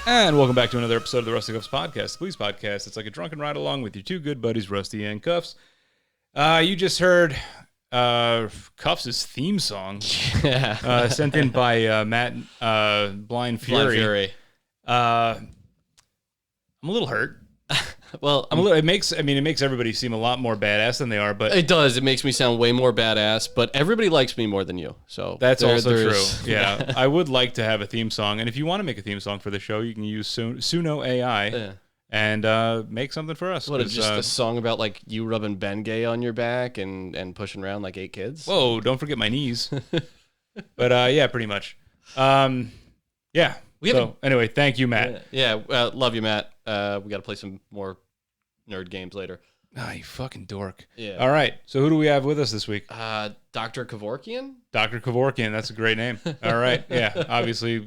And welcome back to another episode of the Rusty Cuffs Podcast, the police podcast. It's like a drunken ride along with your two good buddies, Rusty and Cuffs. You just heard Cuffs' theme song, sent in by Matt Blind Fury. I'm a little hurt. Well, it makes everybody seem a lot more badass than they are, but it does. It makes me sound way more badass. But everybody likes me more than you, so that's also true. Yeah, I would like to have a theme song, and if you want to make a theme song for the show, you can use Suno AI and make something for us. What is just a song about like you rubbing Bengay on your back and pushing around like 8 kids? Whoa! Don't forget my knees. But yeah, pretty much. Yeah. Anyway, thank you, Matt. Love you, Matt. We got to play some more nerd games later. Ah, you fucking dork. Yeah. All right. So who do we have with us this week? Dr. Kevorkian? Dr. Kevorkian. That's a great name. All right. Yeah. Obviously,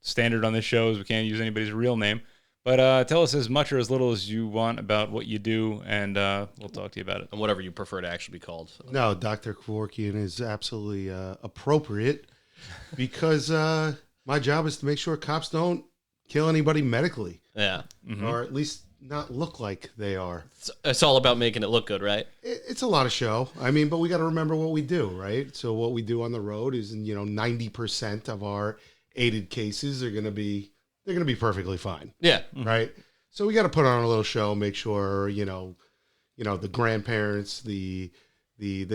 standard on this show is we can't use anybody's real name. But tell us as much or as little as you want about what you do, and we'll talk to you about it. And whatever you prefer to actually be called. So. No, Dr. Kevorkian is absolutely appropriate because my job is to make sure cops don't kill anybody medically. Yeah. Mm-hmm. Or at least not look like they are. It's all about making it look good, right? It's a lot of show. I mean, but we got to remember what we do, right? So what we do on the road is, 90% of our aided cases are going to be perfectly fine. Yeah. Right. So we got to put on a little show, make sure, the grandparents, the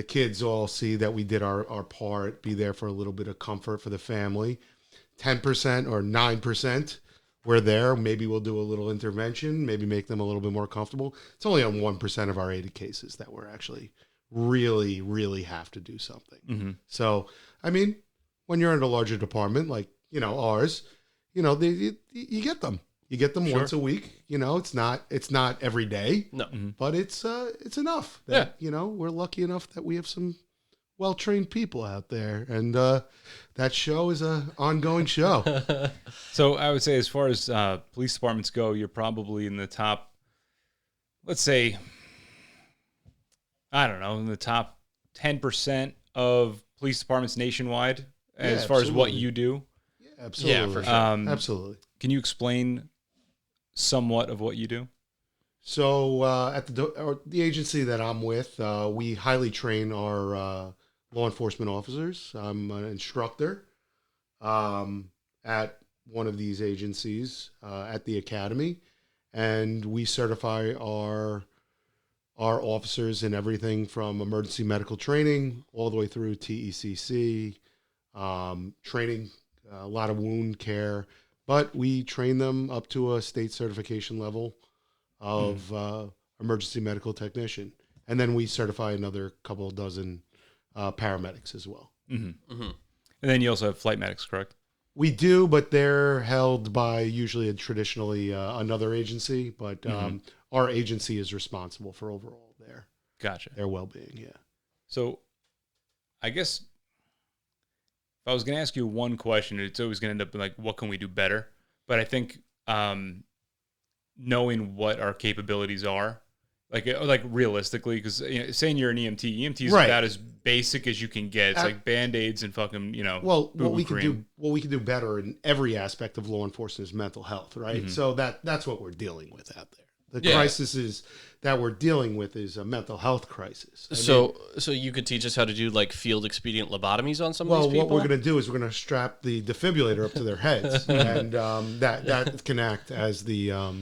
kids all see that we did our part, be there for a little bit of comfort for the family. 10% or 9%. We're there. Maybe we'll do a little intervention, maybe make them a little bit more comfortable. It's only on 1% of our aided cases that we're actually really, really have to do something. Mm-hmm. So, I mean, when you're in a larger department like, ours, you get them. You get them once a week. It's not every day. No. But it's enough that, we're lucky enough that we have some well-trained people out there, and that show is an ongoing show. So I would say as far as police departments go, you're probably in the top, let's say, I don't know, in the top 10% of police departments nationwide as far as what you do. Yeah, absolutely. Yeah, for sure. Absolutely. Can you explain somewhat of what you do? So at the agency that I'm with, we highly train our law enforcement officers. I'm an instructor at one of these agencies at the academy, and we certify our officers in everything from emergency medical training all the way through TECC training, a lot of wound care, but we train them up to a state certification level of emergency medical technician. And then we certify another couple dozen paramedics as well. Mm-hmm. Mm-hmm. And then you also have flight medics, correct? We do, but they're held by usually traditionally another agency, but our agency is responsible for overall their well-being, yeah. So I guess if I was going to ask you one question, it's always going to end up like, what can we do better? But I think knowing what our capabilities are, like realistically, because saying you're an EMT is right. about as basic as you can get. It's like Band-Aids and fucking Well, what we can do better in every aspect of law enforcement is mental health, right? Mm-hmm. So that's what we're dealing with out there. The crisis that we're dealing with is a mental health crisis. So you could teach us how to do like field expedient lobotomies on some of these people? Well, what we're going to do is we're going to strap the defibrillator up to their heads, and that can act as I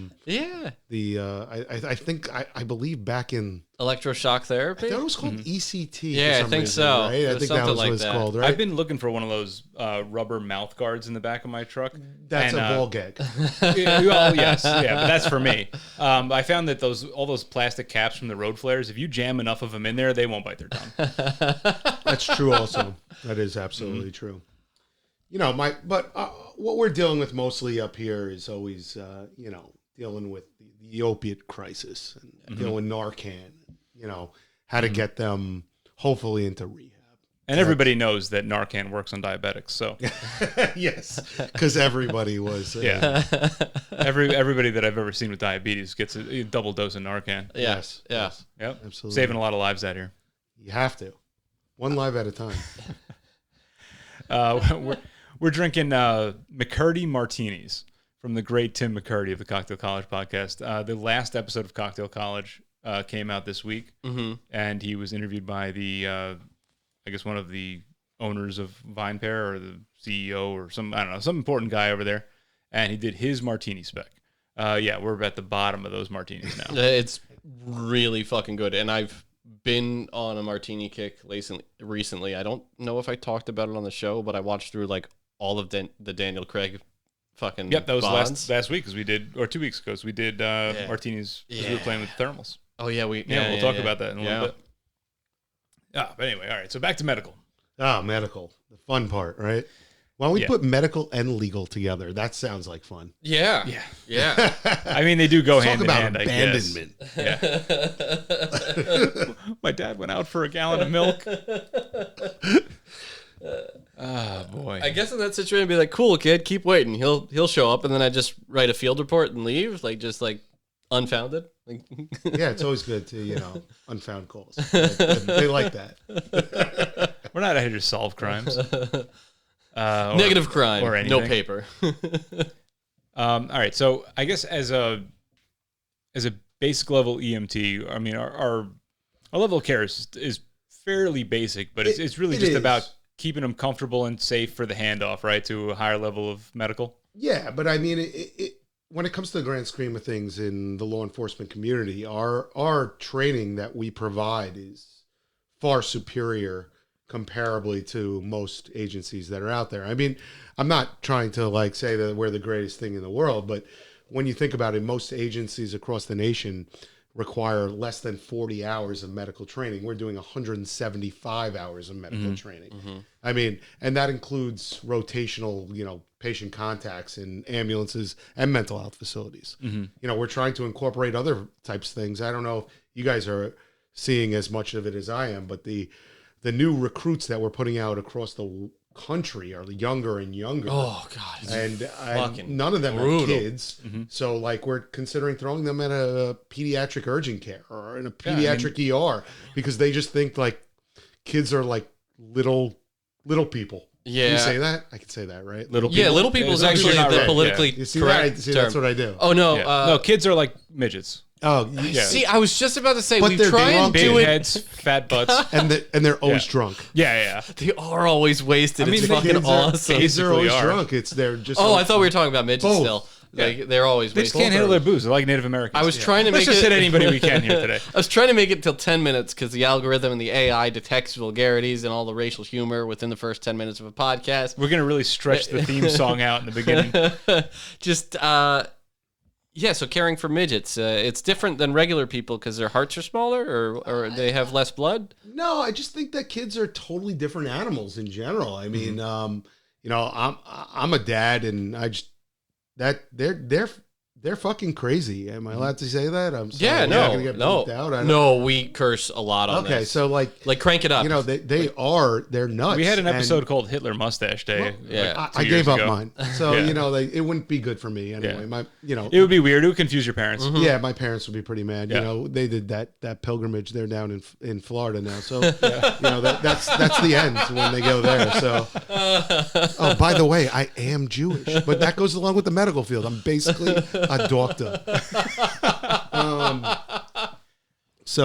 believe back in electroshock therapy. That was called ECT. Yeah, I think so. Right? I think that was what it's called. Right? I've been looking for one of those rubber mouth guards in the back of my truck. That's a ball gag. Well, yes, yeah, but that's for me. I found that all those plastic caps from the road flares, if you jam enough of them in there, they won't bite their tongue. That's true. Also, that is absolutely true. What we're dealing with mostly up here is always, dealing with the opiate crisis and dealing with Narcan. How to get them hopefully into rehab. And everybody knows that Narcan works on diabetics, so. Yes, because everybody was. Everybody that I've ever seen with diabetes gets a double dose of Narcan. Yes. Yep. Absolutely. Saving a lot of lives out here. You have to. One life at a time. We're drinking McCurdy martinis from the great Tim McCurdy of the Cocktail College podcast. The last episode of Cocktail College came out this week, and he was interviewed by the, I guess, one of the owners of VinePair or the CEO or some important guy over there, and he did his martini spec. We're at the bottom of those martinis now. It's really fucking good, and I've been on a martini kick recently. I don't know if I talked about it on the show, but I watched through like all of the Daniel Craig fucking Yep, that was bonds. last week, because we did, or 2 weeks ago, we did martinis because we were playing with thermals. Oh yeah, we'll talk about that in a little bit. But anyway, all right, so back to medical. Medical, the fun part, right? Why don't we put medical and legal together? That sounds like fun. Yeah. I mean, they do go hand Talk about in hand, abandonment. I guess. Yeah. My dad went out for a gallon of milk. Oh boy. I guess in that situation, I'd be like, "Cool, kid, keep waiting. He'll show up," and then I just write a field report and leave, just unfounded. Yeah, it's always good to unfound calls. They like that. We're not here to solve crimes. Negative crime or anything. No paper. All right, so I guess as a basic level EMT, I mean our level of care is fairly basic, but it's really just about keeping them comfortable and safe for the handoff, right, to a higher level of medical. Yeah, but I mean, when it comes to the grand scheme of things in the law enforcement community, our training that we provide is far superior comparably to most agencies that are out there. I mean, I'm not trying to say that we're the greatest thing in the world, but when you think about it, most agencies across the nation require less than 40 hours of medical training. We're doing 175 hours of medical training. I mean, and that includes rotational, patient contacts in ambulances and mental health facilities. We're trying to incorporate other types of things. I don't know if you guys are seeing as much of it as I am, but the new recruits that we're putting out across the country are younger and younger. Oh God! And none of them are kids. So we're considering throwing them at a pediatric urgent care or in a pediatric ER because they just think kids are little people. Yeah. Can you say that? I can say that, right? Little people. Yeah, little people is actually the politically You see correct that? See, term. that's what I do. Oh no! No, kids are like midgets. Oh, yeah. See, I was just about to say, But we they're try and Big do it. heads, fat butts. and they're always drunk. Yeah. They are always wasted. I mean, it's the fucking awesome. Kids are always Basically are. drunk. They're just. Oh, I thought we were talking about midgets Both. still. They're always They just wasted. can't handle their booze. They're like Native Americans. I was trying to Let's make just it. hit anybody we can here today. I was trying to make it till 10 minutes because the algorithm and the AI detects vulgarities and all the racial humor within the first 10 minutes of a podcast. We're gonna really stretch the theme song out in the beginning. Just so caring for midgets, it's different than regular people because their hearts are smaller or they have less blood. No, I just think that kids are totally different animals in general. I mean, I'm a dad, and they're fucking crazy. Am I allowed to say that? I'm sorry. Yeah, I'm not gonna get no, bleeped out. no. We curse a lot on Okay, this. so crank it up. They're nuts. We had an episode called Hitler Mustache Day. I gave up mine, so Yeah. it wouldn't be good for me anyway. Yeah. It would be weird. It would confuse your parents. Yeah, my parents would be pretty mad. Yeah. They did that pilgrimage. They're down in Florida now, so that's the end when they go there. So, oh, by the way, I am Jewish, but that goes along with the medical field. I'm basically a doctor. Is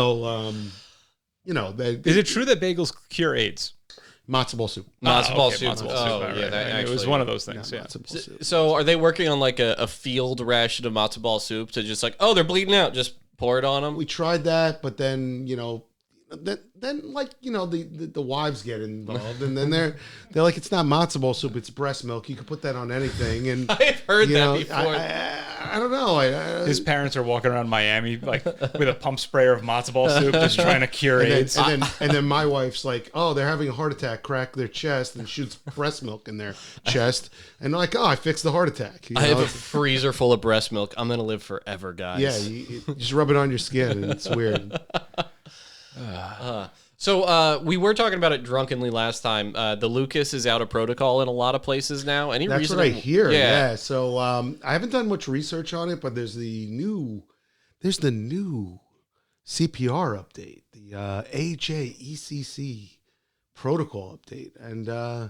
it true that bagels cure AIDS? Matzo ball soup. Matzo ball soup. Matzo ball soup. Oh, All right. yeah, that it was actually- one of those things. Yeah. Matzo ball soup. So are they working on a field ration of matzo ball soup to just they're bleeding out, just pour it on them? We tried that, but then the wives get involved, and then they're like, it's not matzo ball soup, it's breast milk. You can put that on anything, and I've heard that before. I don't know. His parents are walking around Miami with a pump sprayer of matzo ball soup, just trying to cure AIDS. And then my wife's like, oh, they're having a heart attack, crack their chest, and shoots breast milk in their chest, and they're like, oh, I fixed the heart attack. I have a freezer full of breast milk. I'm gonna live forever, guys. Yeah, you just rub it on your skin, and it's weird. So we were talking about it drunkenly last time. The Lucas is out of protocol in a lot places now. Any That's reason? what I hear. Yeah. So I haven't done much research on it, but there's the new CPR update, the AHA ECC protocol update, and I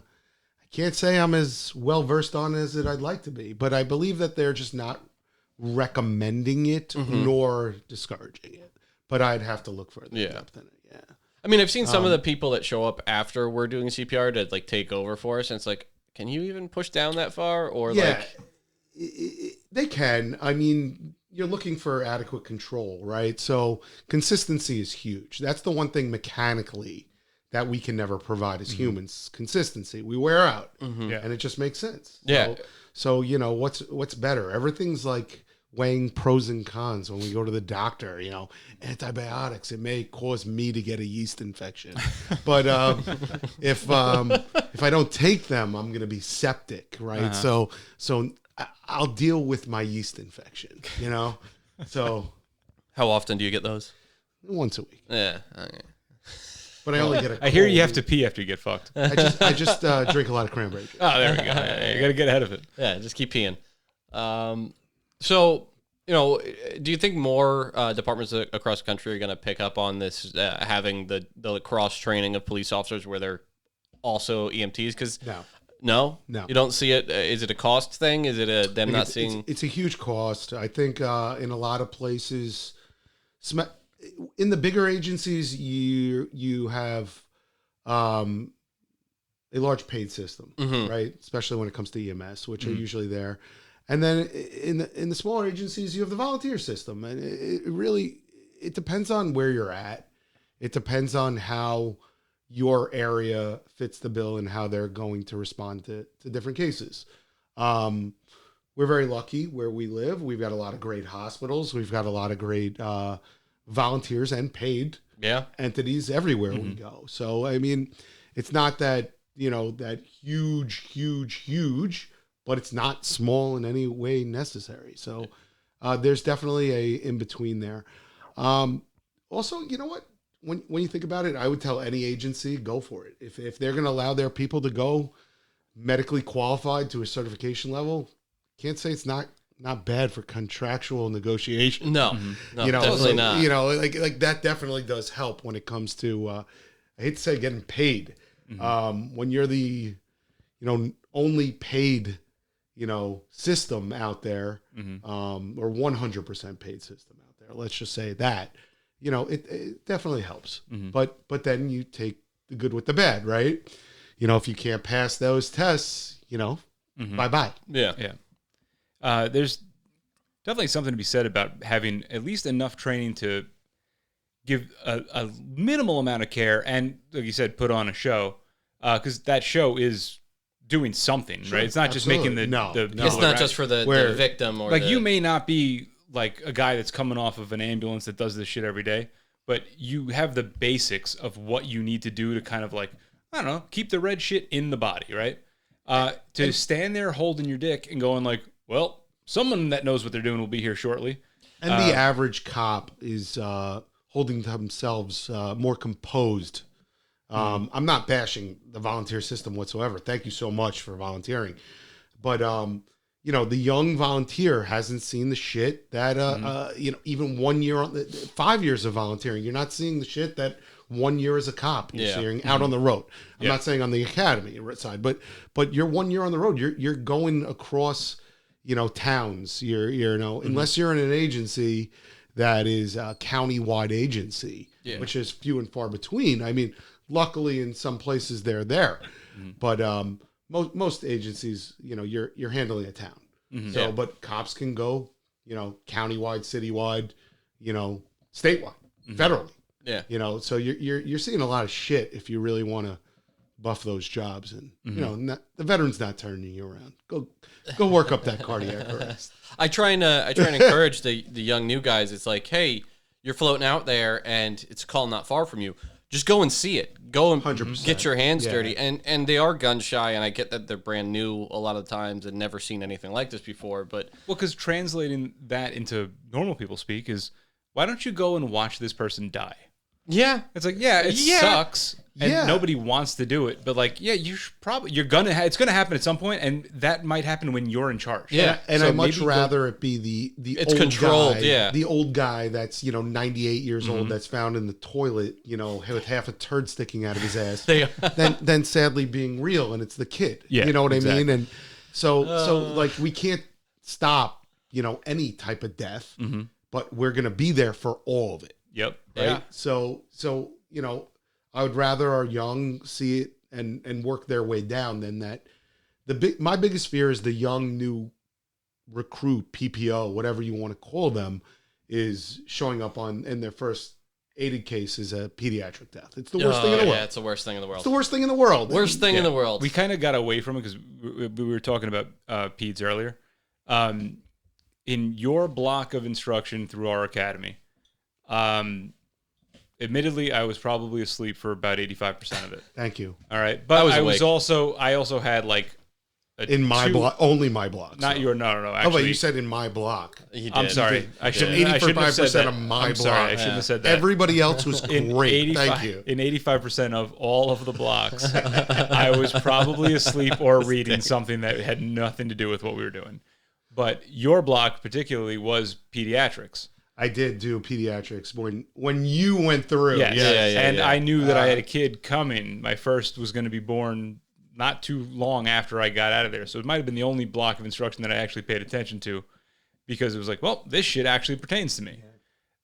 can't say I'm as well versed on as I'd like to be, but I believe that they're just not recommending it nor discouraging it. But I'd have to look further depth in it. Yeah. I mean, I've seen some of the people that show up after we're doing CPR to like take over for us, and it's like, can you even push down that far? Or like, they can. I mean, you're looking for adequate control, right? So consistency is huge. That's the one thing mechanically that we can never provide as humans. Consistency. We wear out, and it just makes sense. So you know what's better? Everything's like weighing pros and cons when we go to the doctor. You know, antibiotics, it may cause me to get a yeast infection, but if I don't take them, I'm going to be septic, right? So I'll deal with my yeast infection, you know? So how often do you get those? Once a week. Yeah. Okay. But I only get a I hear you have to pee after you get fucked. I just drink a lot of cranberry juice. Oh, there we go. You got to get ahead of it. Yeah, just keep peeing. So, you know, do you think more departments across the country are going to pick up on this, having the cross-training of police officers where they're also EMTs? Because No, you don't see it. Is it a cost thing? Is it them not seeing? It's a huge cost. I think in a lot of places, in the bigger agencies, you have a large paid system, right? Especially when it comes to EMS, which are usually there. And then in the smaller agencies, you have the volunteer system, and it depends on where you're at. It depends on how your area fits the bill and how they're going to respond to different cases. We're very lucky where we live. We've got a lot of great hospitals. We've got a lot of great volunteers and paid entities everywhere we go. So, I mean, it's not that, that huge, but it's not small in any way necessary. So there's definitely a in-between there. Also, you know what? When you think about it, I would tell any agency, go for it. If they're going to allow their people to go medically qualified to a certification level, can't say it's not bad for contractual negotiation. No, definitely not. Like that definitely does help when it comes to, I hate to say getting paid. When you're the, only paid, system out there, or 100% paid system out there, let's just say that. It definitely helps, but then you take the good with the bad, right? If you can't pass those tests, bye-bye. Yeah. There's definitely something to be said about having at least enough training to give a minimal amount of care and, like you said, put on a show, because that show is doing something, right? It's not just making the it's not just for the victim or you may not be like a guy that's coming off of an ambulance that does this shit every day, but you have the basics of what you need to do to kind of like, I don't know, keep the red shit in the body, right? To stand there holding your dick and going like, well, someone that knows what they're doing will be here shortly. And the average cop is holding themselves more composed. I'm not bashing the volunteer system whatsoever. Thank you so much for volunteering. But, the young volunteer hasn't seen the shit that, even 1 year, 5 years of volunteering, you're not seeing the shit that 1 year as a cop you're seeing out on the road. I'm not saying on the academy side, but you're 1 year on the road. You're going across, towns. Unless you're in an agency that is a county-wide agency, which is few and far between. I mean, luckily in some places they're there, but most agencies, you're handling a town. So, but cops can go, countywide, citywide, statewide, federally. Yeah. So you're seeing a lot of shit if you really want to buff those jobs, and the veteran's not turning you around. Go work up that cardiac arrest. I try and encourage the young new guys. It's like, hey, you're floating out there, and it's a call not far from you. Just go and see it. Go and 100%. Get your hands dirty. And they are gun shy, and I get that they're brand new a lot of times and never seen anything like this before. But because translating that into normal people speak is, why don't you go and watch this person die? Yeah. It's like, it sucks. And nobody wants to do it, but like, it's gonna happen at some point, and that might happen when you're in charge. Yeah, and so I'd much rather it be the it's old controlled, guy, the old guy that's 98 years old that's found in the toilet, with half a turd sticking out of his ass, than sadly being real, and it's the kid. You know what I mean? And so like we can't stop any type of death, but we're gonna be there for all of it. Yep. Right. Yeah. So I would rather our young see it and work their way down than that. My biggest fear is the young new recruit, PPO, whatever you want to call them, is showing up in their first aided case as a pediatric death. It's the worst thing in the world. Yeah, it's the worst thing in the world. It's the worst thing in the world. Worst thing in the world. We kind of got away from it because we were talking about peds earlier. In your block of instruction through our academy, admittedly, I was probably asleep for about 85% of it. Thank you. All right, but I also had like in my block, only my block. Not so. your no. Actually, but you said in my block. I'm sorry. I should 85% of my block. Sorry, I shouldn't have said that. Everybody else was great. Thank you. In 85% of all of the blocks, I was probably asleep or reading something that had nothing to do with what we were doing. But your block particularly was pediatrics. I did do pediatrics when you went through. Yes. And I knew that I had a kid coming. My first was going to be born not too long after I got out of there. So it might have been the only block of instruction that I actually paid attention to, because it was like, well, this shit actually pertains to me.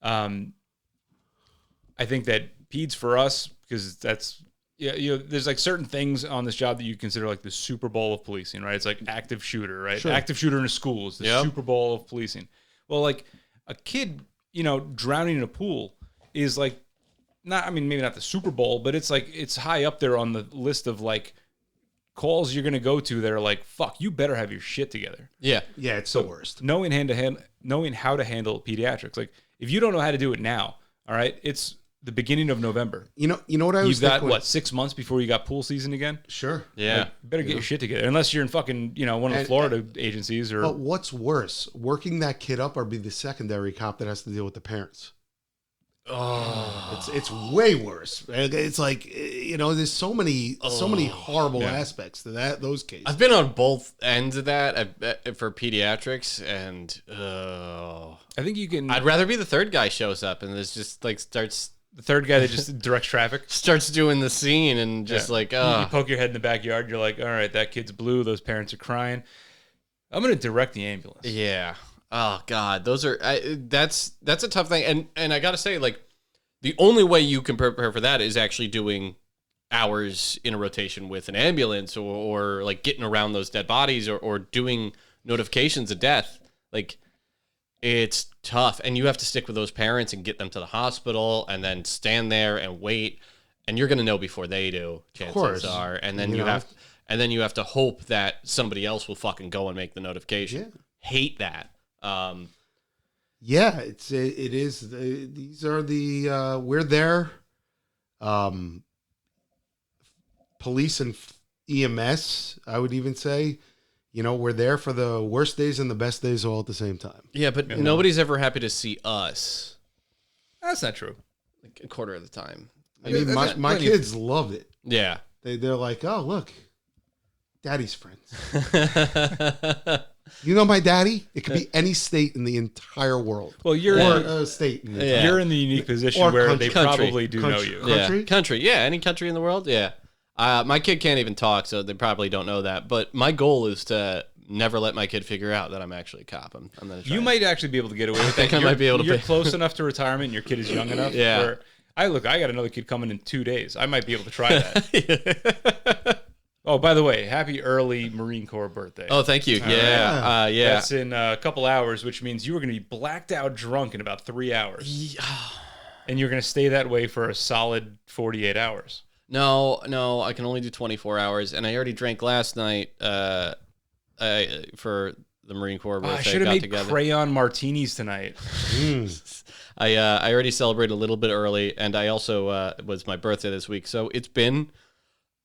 I think that peds for us, because that's, there's like certain things on this job that you consider like the Super Bowl of policing, right? It's like active shooter, right? Sure. Active shooter in a school is the Super Bowl of policing. Well, like a kid, drowning in a pool is like, maybe not the Super Bowl, but it's like, it's high up there on the list of like calls you're going to go to that are like, fuck, you better have your shit together. Yeah. Yeah. It's the worst. Knowing how to handle pediatrics. Like if you don't know how to do it now, all right, it's the beginning of November. You know what I was thinking? You've got 6 months before you got pool season again? Sure. Yeah. Like, better get your shit together. Unless you're in fucking, one of the Florida agencies or. But what's worse, working that kid up or be the secondary cop that has to deal with the parents? Oh, it's way worse. It's like, there's so many horrible aspects to those cases. I've been on both ends of that for pediatrics, and I think you can. I'd rather be the third guy shows up and there's just like starts. The third guy that just directs traffic starts doing the scene and just you poke your head in the backyard. You're like, all right, that kid's blue. Those parents are crying. I'm going to direct the ambulance. Yeah. Oh God, those are that's a tough thing, and I gotta say, like, the only way you can prepare for that is actually doing hours in a rotation with an ambulance, or like getting around those dead bodies, or doing notifications of death. Like, it's tough, and you have to stick with those parents and get them to the hospital, and then stand there and wait, and you're gonna know before they do. Chances are, and then you have to hope that somebody else will fucking go and make the notification. Yeah. Hate that. It is. These are the we're there. Police and EMS, I would even say, we're there for the worst days and the best days all at the same time. Yeah, but nobody's ever happy to see us. That's not true. Like a quarter of the time. I mean, my kids love it. Yeah. They're like, oh, look, daddy's friends. You know my daddy? It could be any state in the entire world. Well, you're a state. You're in the unique position where they probably do know you. Country? Yeah, any country in the world. Yeah. My kid can't even talk, so they probably don't know that. But my goal is to never let my kid figure out that I'm actually a cop. I'm gonna try. You might actually be able to get away with that. I might be able to. You're close enough to retirement, and your kid is young enough. Yeah. Where I got another kid coming in 2 days. I might be able to try that. Oh, by the way, happy early Marine Corps birthday. Oh, thank you. Yeah. Yeah. That's in a couple hours, which means you are going to be blacked out drunk in about 3 hours. And you're going to stay that way for a solid 48 hours. No, I can only do 24 hours. And I already drank last night for the Marine Corps birthday. I should have made crayon martinis tonight. I already celebrated a little bit early, and I also was my birthday this week. So it's been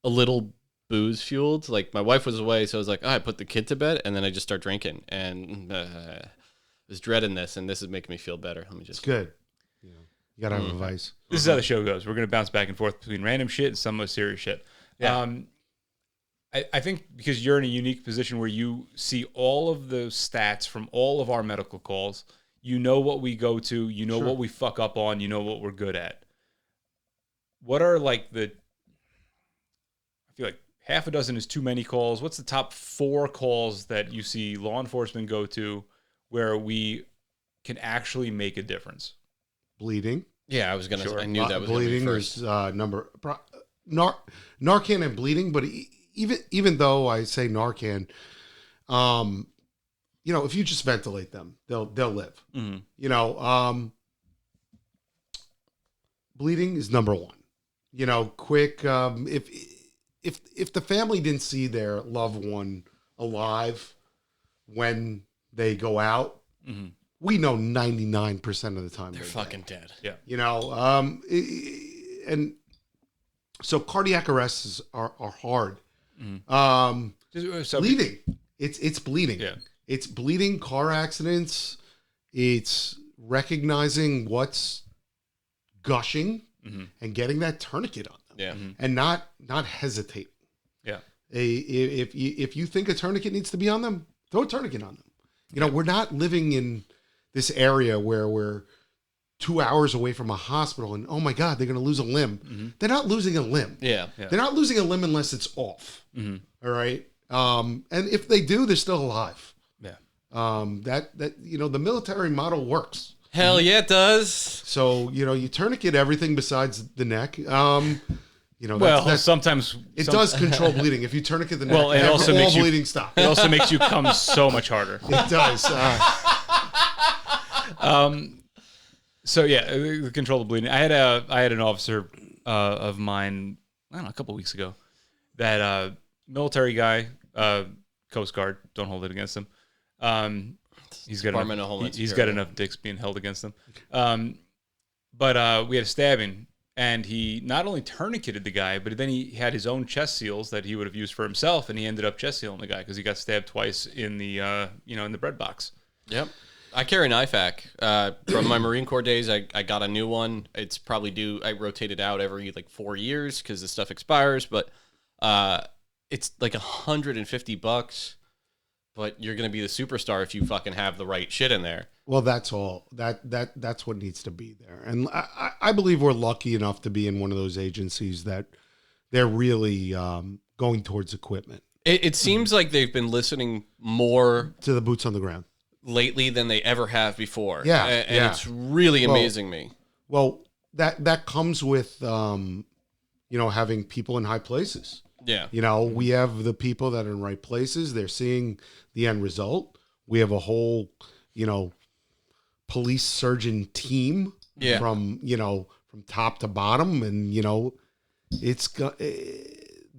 a little booze fueled. Like, my wife was away, so I was like, I put the kid to bed, and then I just start drinking, and I was dreading this, and this is making me feel better. Let me just. It's good. You gotta have a vice. This is how the show goes. We're gonna bounce back and forth between random shit and some of serious shit. Yeah. I think because you're in a unique position where you see all of the stats from all of our medical calls, you know what we go to, you know what we fuck up on, you know what we're good at. What are like I feel like half a dozen is too many calls. What's the top 4 calls that you see law enforcement go to where we can actually make a difference? Bleeding. Yeah, I was gonna. I knew that was bleeding. Gonna be first. There's Narcan and bleeding, but even though I say Narcan, if you just ventilate them, they'll live. Mm-hmm. Bleeding is number 1. Quick. If the family didn't see their loved one alive when they go out, we know 99% of the time they're fucking dead. Yeah. And so cardiac arrests are hard. Bleeding. It's bleeding. Yeah. It's bleeding, car accidents. It's recognizing what's gushing and getting that tourniquet on them. Yeah. And not hesitating. Yeah. If you think a tourniquet needs to be on them, throw a tourniquet on them. We're not living in this area where we're 2 hours away from a hospital and, oh my God, they're going to lose a limb. They're not losing a limb. Yeah. They're not losing a limb unless it's off. All right. And if they do, they're still alive. Yeah. The military model works. Hell yeah, it does. So, you tourniquet everything besides the neck. Sometimes it does control bleeding. If you tourniquet the neck, it also makes bleeding stop. It also makes you come so much harder. It does. So yeah, control the bleeding. I had an officer of mine, I don't know, a couple of weeks ago, that military guy, Coast Guard. Don't hold it against him. He's got enough dicks being held against him. But we had a stabbing. And he not only tourniqueted the guy, but then he had his own chest seals that he would have used for himself, and he ended up chest sealing the guy because he got stabbed twice in the in the bread box. Yep. I carry an IFAC. From my Marine Corps days, I got a new one. It's probably due. I rotate it out every 4 years because the stuff expires. But it's like $150. But you're gonna be the superstar if you fucking have the right shit in there. Well, that's all. That's what needs to be there. And I believe we're lucky enough to be in one of those agencies that they're really going towards equipment. It seems like they've been listening more to the boots on the ground lately than they ever have before. Yeah, and it's really amazing me. Well, that comes with having people in high places. Yeah. We have the people that are in right places. They're seeing the end result. We have a whole, police surgeon team from top to bottom. And,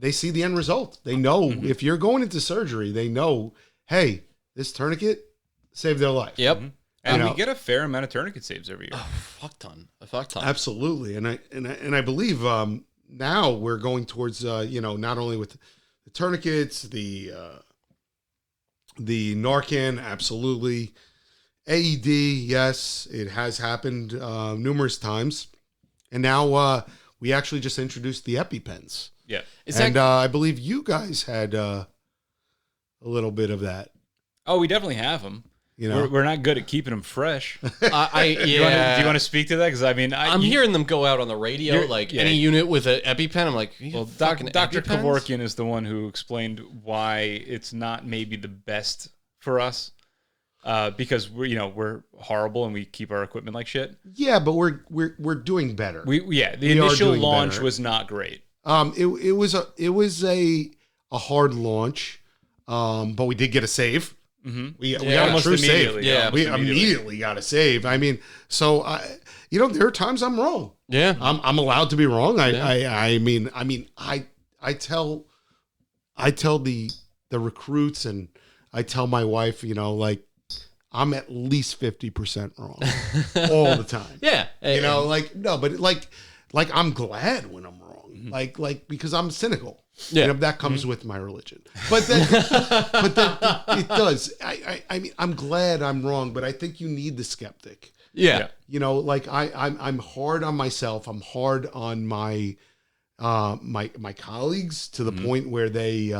they see the end result. They know if you're going into surgery, they know, hey, this tourniquet saved their life. Yep. And we get a fair amount of tourniquet saves every year. A fuck ton. Absolutely. And I believe, now we're going towards, not only with the tourniquets, the Narcan, absolutely. AED, yes, it has happened numerous times. And now we actually just introduced the EpiPens. Yeah. I believe you guys had a little bit of that. Oh, we definitely have them. We're not good at keeping them fresh. Do you want to speak to that? Because I'm hearing them go out on the radio, any unit with an EpiPen. I'm like, well, Dr. Kevorkian is the one who explained why it's not maybe the best for us, because we're horrible and we keep our equipment like shit. Yeah, but we're doing better. The initial launch was not great. It was a hard launch, but we did get a save. Mm-hmm. We got a true save. Yeah, we immediately got a save. I mean, so there are times I'm wrong. Yeah, I'm allowed to be wrong. I tell the recruits and I tell my wife, I'm at least 50% wrong all the time. Yeah, but I'm glad when I'm wrong. Mm-hmm. Because I'm cynical. Yeah, that comes with my religion. But then it does. I mean, I'm glad I'm wrong, but I think you need the skeptic. Yeah. You know, like I'm hard on myself. I'm hard on my my colleagues to the point where they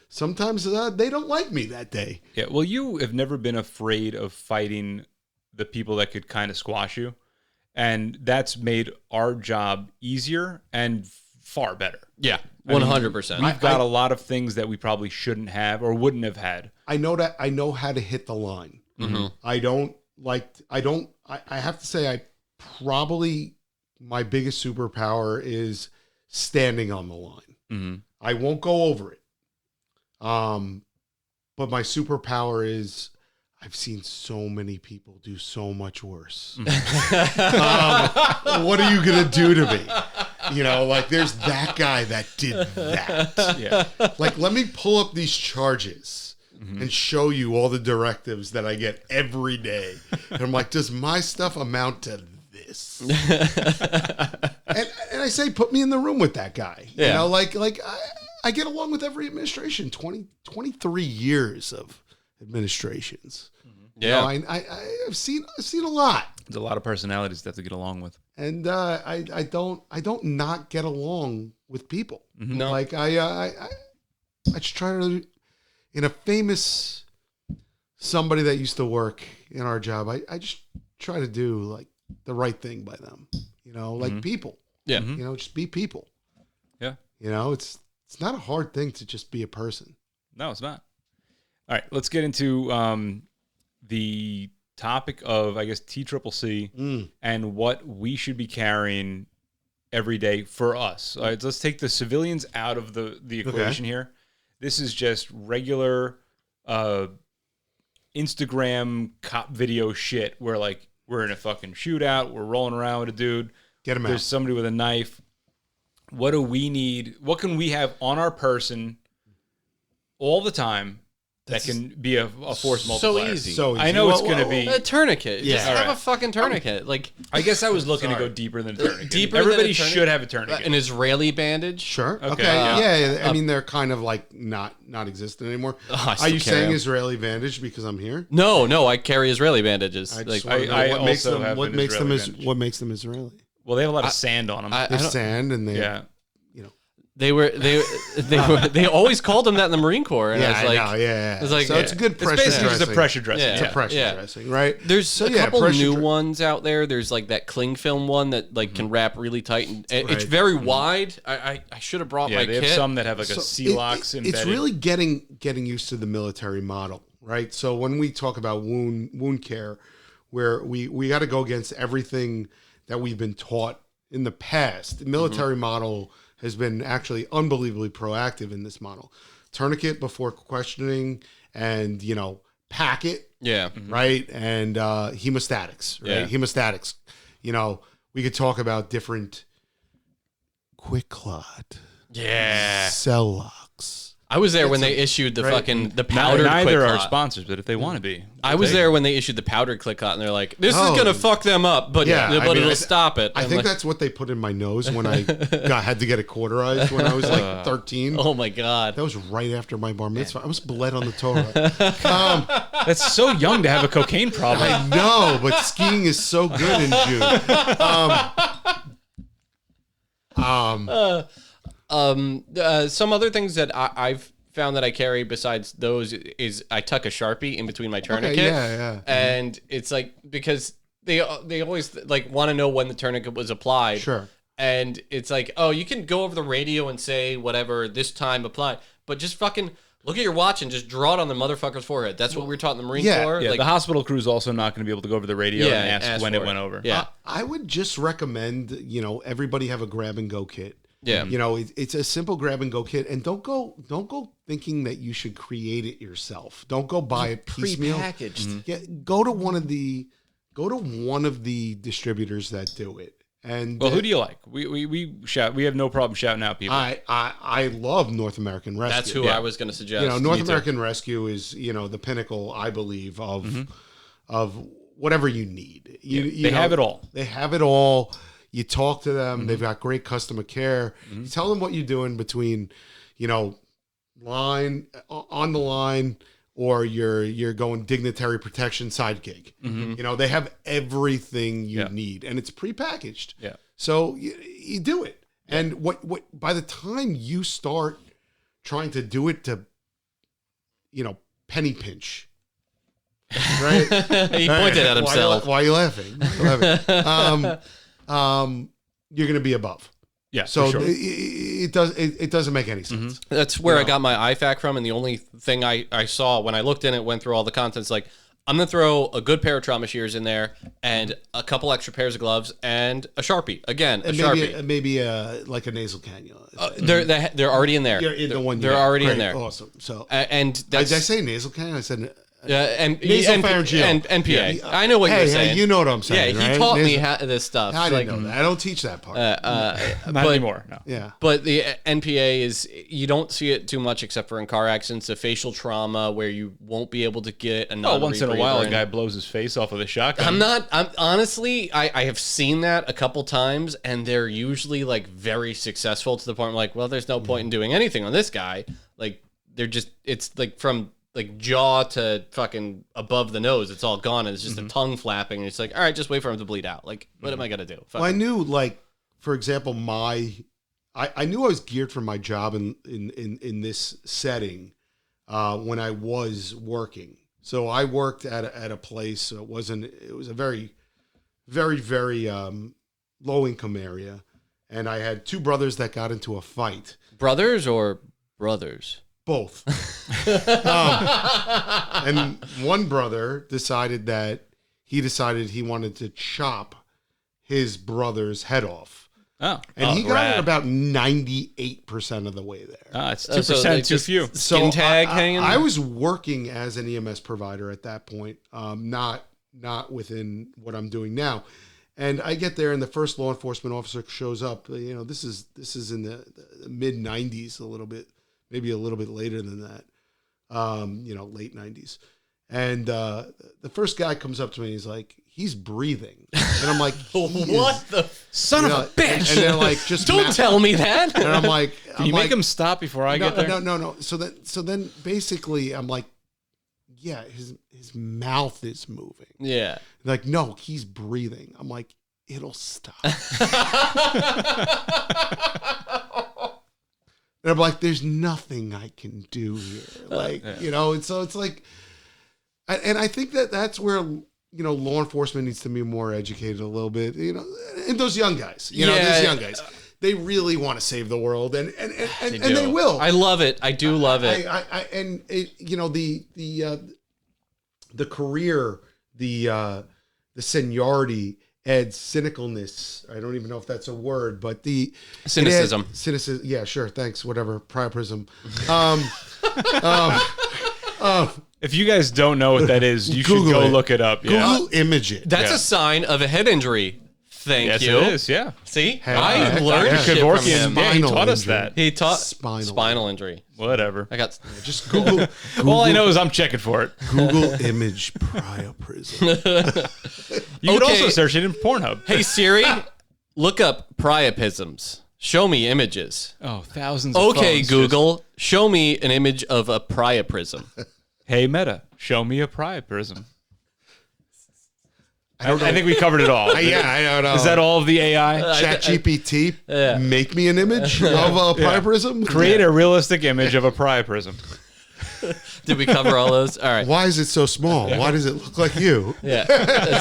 sometimes they don't like me that day. Yeah. Well, you have never been afraid of fighting the people that could kind of squash you. And that's made our job easier and far better. Yeah, 100%. We've got a lot of things that we probably shouldn't have or wouldn't have had. I know how to hit the line. I have to say, my biggest superpower is standing on the line. I won't go over it. But my superpower is I've seen so many people do so much worse. What are you going to do to me? You know, like there's that guy that did that. Yeah. Like, let me pull up these charges and show you all the directives that I get every day. And I'm like, does my stuff amount to this? and I say, put me in the room with that guy. Yeah. You know, like I get along with every administration, 23 years of administrations. Yeah. You know, I've seen a lot. There's a lot of personalities to have to get along with. And I don't not get along with people. No. Like I just try to, in a famous somebody that used to work in our job, I just try to do like the right thing by them. You know, like people. Yeah. You know, just be people. Yeah. You know, it's not a hard thing to just be a person. No, it's not. All right, let's get into the topic of, I guess, TCCC and what we should be carrying every day for us. All right, let's take the civilians out of the equation here. This is just regular Instagram cop video shit where, like, we're in a fucking shootout, we're rolling around with a dude. Get him out. There's somebody with a knife. What do we need? What can we have on our person all the time that can be a force multiplier? So easy. I know it's going to be a tourniquet. Yeah. Just have a fucking tourniquet. Like, I guess I was looking to go deeper than a tourniquet. Deeper than Everybody a tourniquet? should have a tourniquet. an Israeli bandage. Sure. Okay, Okay. Yeah. I mean, they're kind of like not existent anymore. I Are you still carry saying them. Israeli bandage because I'm here? No, I carry Israeli bandages. I Like, just wanna know I what makes also them have what an makes them Israeli bandage. what makes them Israeli. Well, they have a lot of sand on them. There's sand and they yeah. they always called them that in the Marine Corps, and I was like, I know, yeah. it's like- so it's a good It's pressure basically dressing. just a pressure dressing. Yeah. It's a pressure dressing, right? There's a couple pressure new ones out there. There's like that cling film one that like can wrap really tight, and it's Right. very wide. I should have brought Yeah, my they kit. have some that have like a So C-locks embedded. It's really getting used to the military model, right? So when we talk about wound care, where we got to go against everything that we've been taught in the past. The military model has been actually unbelievably proactive in this model. Tourniquet before questioning, and pack it, Yeah. right? And hemostatics, right? Yeah. Hemostatics. We could talk about different quick clot, Yeah. cell locks. I was there when they issued the right. fucking the powdered Neither quick are clot. sponsors, but if they want to be. I was there when they issued the powdered click clot, and they're like, "This Oh. is gonna fuck them up, but it'll stop it." I I'm think like, that's what they put in my nose when I had to get it cauterized when I was like 13. oh my god. That was right after my bar mitzvah. I was bled on the Torah. That's so young to have a cocaine problem. I know, but skiing is so good in June. Some other things that I've found that I carry besides those is I tuck a Sharpie in between my tourniquet. yeah. And it's like, because they always like want to know when the tourniquet was applied. Sure. And it's like, oh, you can go over the radio and say whatever this time applied, but just fucking look at your watch and just draw it on the motherfucker's forehead. That's what we were taught in the Marine Corps. Yeah, Like, the hospital crew's also not going to be able to go over the radio Yeah, and ask when for it went over. Yeah. I would just recommend, everybody have a grab and go kit. Yeah. It's a simple grab and go kit, and don't go thinking that you should create it yourself. Don't go buy it piecemeal. Prepackaged. Yeah, go to one of the distributors that do it. And Well, who do you like? We shout. We have no problem shouting out people. I love North American Rescue. That's who I was going to suggest. North Me too. American Rescue is the pinnacle, I believe, of whatever you need. They have it all. They have it all. You talk to them. They've got great customer care. You tell them what you're doing between, on the line, or you're going dignitary protection sidekick. You know, they have everything you need, and it's prepackaged. Yeah. So you do it, and what by the time you start trying to do it to, you know, penny pinch. Right? He pointed at himself. Why are you laughing? You're going to be above. Yeah. So for sure. it doesn't make any sense. That's where I got my IFAC from, and the only thing I saw when I looked in it, went through all the contents, like, I'm going to throw a good pair of trauma shears in there and a couple extra pairs of gloves and a Sharpie. Again, a Sharpie. Maybe like a nasal cannula. They're already in there. They're already in there. Awesome. So and that's, did I say nasal cannula? I said nasopharyngeal. NPA. Yeah. I know what you're saying. Hey, you know what I'm saying. Yeah, he right? taught me this stuff. I didn't know that. I don't teach that part. Not anymore. No. Yeah. But the NPA is, you don't see it too much except for in car accidents, a facial trauma where you won't be able to get a non-rebreather. Once in a while, a guy blows his face off with a shotgun. I'm honestly, I have seen that a couple times, and they're usually like very successful to the point where, like, well, there's no point in doing anything on this guy. Like, they're just, it's like from like jaw to fucking above the nose, it's all gone, and it's just a tongue flapping, and it's like, all right, just wait for him to bleed out. Like, what am I gonna do? Well, I knew, like, for example, I knew I was geared for my job in this setting when I was working. So I worked at a place. It was a very, very, very low income area, and I had two brothers that got into a fight. Brothers or brothers? Both. And one brother decided he wanted to chop his brother's head off. Oh. And he got it about 98% of the way there. It's 2% too few. Skin tag hanging? I was working as an EMS provider at that point, not within what I'm doing now. And I get there, and the first law enforcement officer shows up. You know, this is in the mid 90s, a little bit. Maybe a little bit later than that, late 90s. And the first guy comes up to me, and he's like, he's breathing. And I'm like, what the son of a bitch? And they're like, just don't tell me that. And I'm like, can you make him stop before I get there? No. So then basically I'm like, yeah, his mouth is moving. Yeah. Like, no, he's breathing. I'm like, it'll stop. And I'm like, there's nothing I can do here. Like, and so it's like, and I think that's where, law enforcement needs to be more educated a little bit, and those young guys, those young guys, they really want to save the world, and they will. I love it. I do love it. The career, the seniority, adds cynicalness. I don't even know if that's a word, but the cynicism. Cynicism. Yeah, sure. Thanks. Whatever. Priapism. If you guys don't know what that is, you should go look it up. Google image it. That's a sign of a head injury. Thank you. Yes, it is. Yeah. See, I learned shit from him. Yeah, he taught us that. He taught spinal injury. Whatever. I got just Google. All I know is I'm checking for it. Google image priapism. You could also search it in Pornhub. Hey Siri, look up priapisms. Show me images. Oh, thousands. Of Okay, phones Google, show me an image of a priapism. Hey Meta, show me a priapism. I think we covered it all. Yeah, I don't know. Is that all of the AI? ChatGPT, make me an image of a priapism? Create a realistic image of a priapism. Did we cover all those? All right. Why is it so small? Why does it look like you? Yeah. The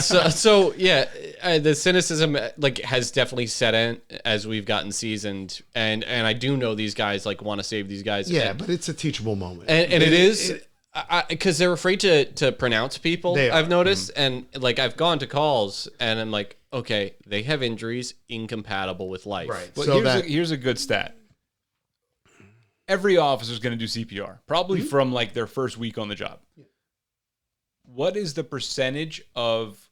cynicism has definitely set in as we've gotten seasoned, and I do know these guys want to save these guys. Yeah, but it's a teachable moment, and it is. Because they're afraid to pronounce people, I've noticed. And I've gone to calls and I'm like, okay, they have injuries incompatible with life. Right. Well, so here's a good stat. Every officer is going to do CPR, probably from their first week on the job. Yeah. What is the percentage of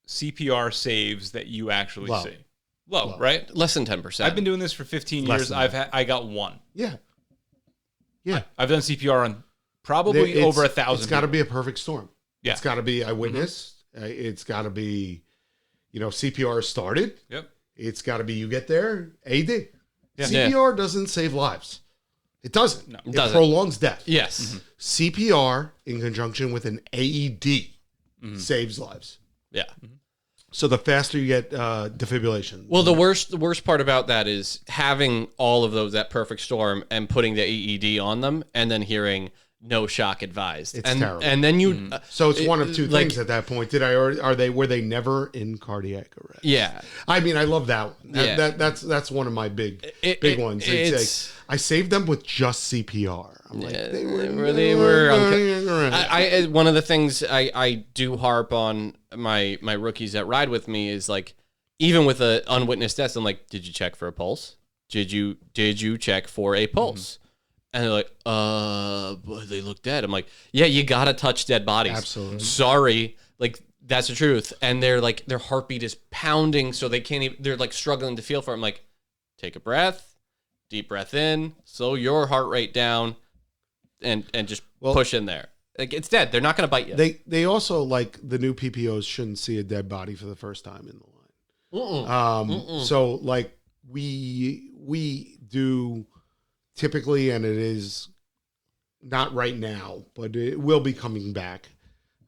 CPR saves that you actually see? Low, right? Less than 10%. I've been doing this for 15 years. I got one. Yeah. I've done CPR on probably over 1,000. It's got to be a perfect storm. Yeah. It's got to be eyewitness. It's got to be, CPR started. Yep. It's got to be you get there, AD. Yeah. CPR doesn't save lives. It doesn't. No. It doesn't. prolongs death. Yes. CPR in conjunction with an AED saves lives. Yeah. So the faster you get defibrillation. Well, the worst part about that is having all of those, that perfect storm, and putting the AED on them, and then hearing no shock advised. It's terrible. And then you. So it's one of two like- things at that point. Were they never in cardiac arrest? Yeah. I mean, I love that one. Yeah. That's one of my big ones. It's like, I saved them with just CPR. I'm like, they they were. were. I one of the things I do harp on my rookies that ride with me is like, even with an unwitnessed death, I'm like, did you check for a pulse? Did you check for a pulse? And they're like, but they look dead. I'm like, yeah, you gotta touch dead bodies. Absolutely. Sorry, like that's the truth. And they're like, their heartbeat is pounding, so they can't even. They're like struggling to feel for it. I'm like, take a breath, deep breath in, slow your heart rate down, and just push in there. Like it's dead. They're not gonna bite you. They also, like, the new PPOs shouldn't see a dead body for the first time in the line. So like we do. Typically, and it is not right now, but it will be coming back,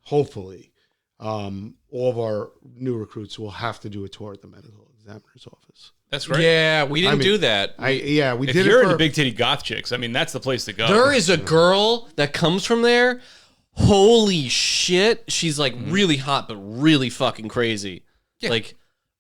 hopefully. All of our new recruits will have to do a tour at the medical examiner's office. That's right. Yeah, we didn't do that. We If did you're it into big titty goth chicks, I mean, that's the place to go. There is a girl that comes from there. Holy shit. She's like really hot, but really fucking crazy. Yeah. Like,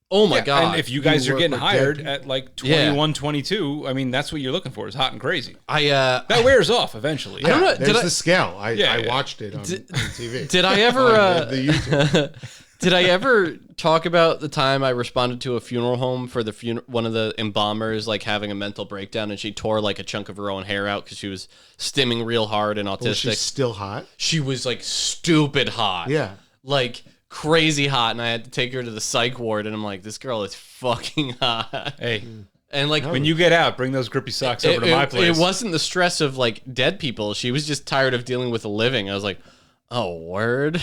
oh my God. And if you guys are work getting with hired dead at like 21, 22, I mean, that's what you're looking for, is hot and crazy. that Wears off eventually. Yeah, don't know, there's did the scale. I Yeah. watched it on TV. Did I ever On the YouTube. did I ever talk about the time I responded to a funeral home for the one of the embalmers like having a mental breakdown, and she tore like a chunk of her own hair out because she was stimming real hard and autistic. She's still hot. She was like stupid hot. Yeah. Like crazy hot, and I had to take her to the psych ward, and I'm like, this girl is fucking hot. Hey, And like when you get out, bring those grippy socks over to my place. It wasn't the stress of like dead people. She was just tired of dealing with a living. I was like, oh, word.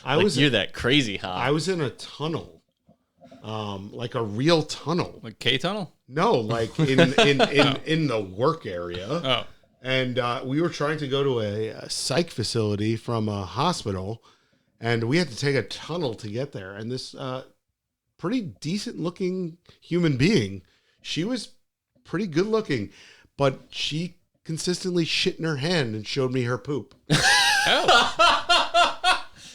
You're that crazy hot. I was in a tunnel, like a real tunnel. Like K-tunnel? No, like in the work area. Oh. And we were trying to go to a psych facility from a hospital, and we had to take a tunnel to get there. And this pretty decent-looking human being, she was pretty good-looking, but she consistently shit in her hand and showed me her poop.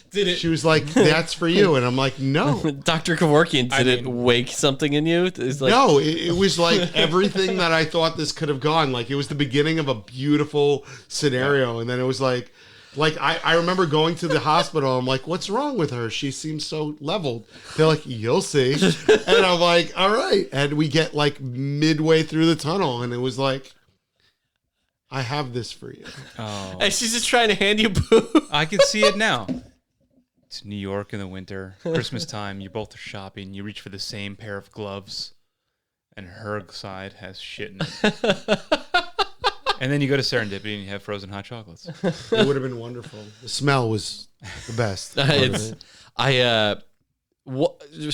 Did it? She was like, "That's for you," and I'm like, "No." Dr. Kevorkian, did it wake something in you? It's like, No, it was like everything that I thought this could have gone. Like it was the beginning of a beautiful scenario, and then it was like I remember going to the hospital. I'm like, "What's wrong with her? She seems so leveled." They're like, "You'll see," and I'm like, "All right." And we get like midway through the tunnel, and it was like, "I have this for you." Oh. and she's just trying to hand you poop. I can see it now. It's New York in the winter, Christmas time. You both are shopping. You reach for the same pair of gloves, and her side has shit in it. And then you go to Serendipity and you have frozen hot chocolates. It would have been wonderful. The smell was the best.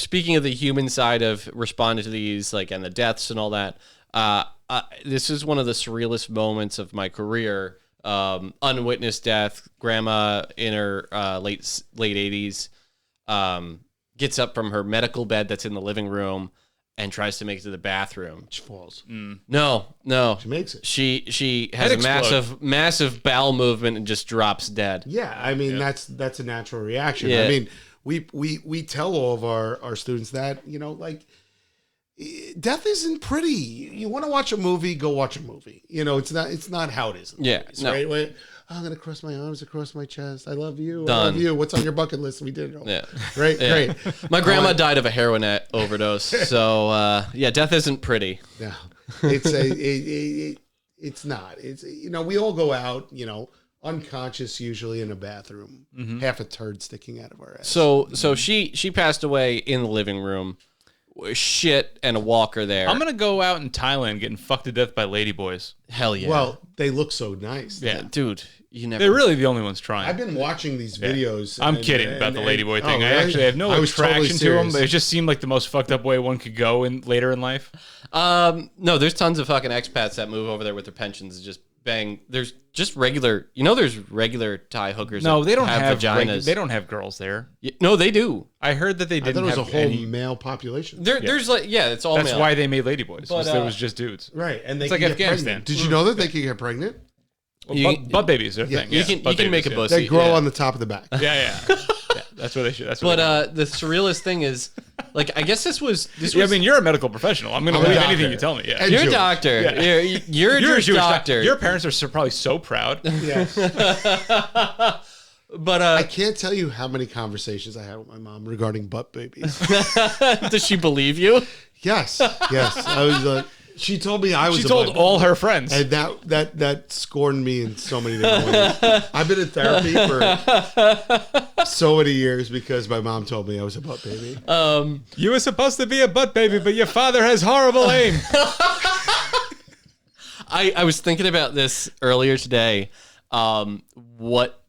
Speaking of the human side of responding to these, like, and the deaths and all that, this is one of the surrealist moments of my career. Unwitnessed death. Grandma in her late 80s gets up from her medical bed that's in the living room and tries to make it to the bathroom. She falls. No. She makes it. She has Head a massive bowel movement and just drops dead. Yeah, I mean that's a natural reaction. Yeah. I mean, we tell all of our students that, you know, like, death isn't pretty. You want to watch a movie, go watch a movie. You know, it's not how it is. Yeah, no. Right? Wait, I'm gonna cross my arms across my chest. I love you. Done. I love you. What's on your bucket list? We did it all. Yeah. Right. Yeah. Great. My grandma died of a heroin overdose. So, death isn't pretty. No, it's not. It's, you know, we all go out, you know, unconscious, usually in a bathroom, half a turd sticking out of our ass. So she passed away in the living room. Shit and a walker there. I'm going to go out in Thailand getting fucked to death by ladyboys. Hell yeah. Well, they look so nice. Yeah. Dude, you never. They're really the only ones trying. I've been watching these videos. I'm kidding about the ladyboy thing. Oh, I really? actually have no I was attraction totally to them. serious. It just seemed like the most fucked up way one could go in later in life. No, there's tons of fucking expats that move over there with their pensions and just bang. There's just regular. There's regular Thai hookers. No, they don't have vaginas. they don't have girls there. No, they do. I heard that they didn't. I thought it was have a whole any... male population. There's it's all. That's male. why they made ladyboys. But, There was just dudes. Right, and they It's like can get Afghanistan. pregnant. Did you know that they can get pregnant? Well, butt babies are a thing. You can make a pussy. They grow on the top of the back. Yeah. That's where they should. That's what the surrealist thing is, like, I guess this was. I mean, you're a medical professional. I'm going to believe anything you tell me. Yeah. And You're a Jewish. doctor. Yeah. You're a Jewish doctor. Your parents are probably so proud. Yes. But I can't tell you how many conversations I had with my mom regarding butt babies. does she believe you? Yes. I was. She told me I was. She a told butt all her friends. and that scorned me in so many different ways. I've been in therapy for so many years because my mom told me I was a butt baby. You were supposed to be a butt baby, but your father has horrible aim. I was thinking about this earlier today. What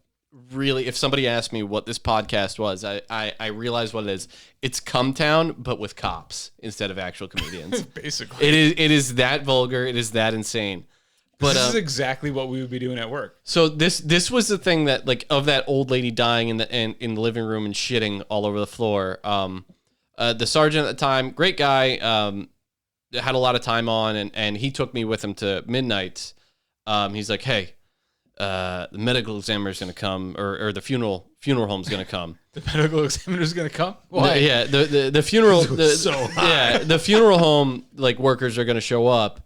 really, if somebody asked me what this podcast was, I realized what it is. It's Cumtown, but with cops instead of actual comedians. Basically. It is that vulgar. It is that insane. But this is exactly what we would be doing at work. so this was the thing that, like, of that old lady dying in the living room and shitting all over the floor. The sergeant at the time, great guy, had a lot of time on, and he took me with him to midnight. He's like, hey, the medical examiner is going to come, or the funeral home's going to come. The medical examiner is going to come? Why? The funeral. So high. Yeah, the funeral home, like, workers are going to show up,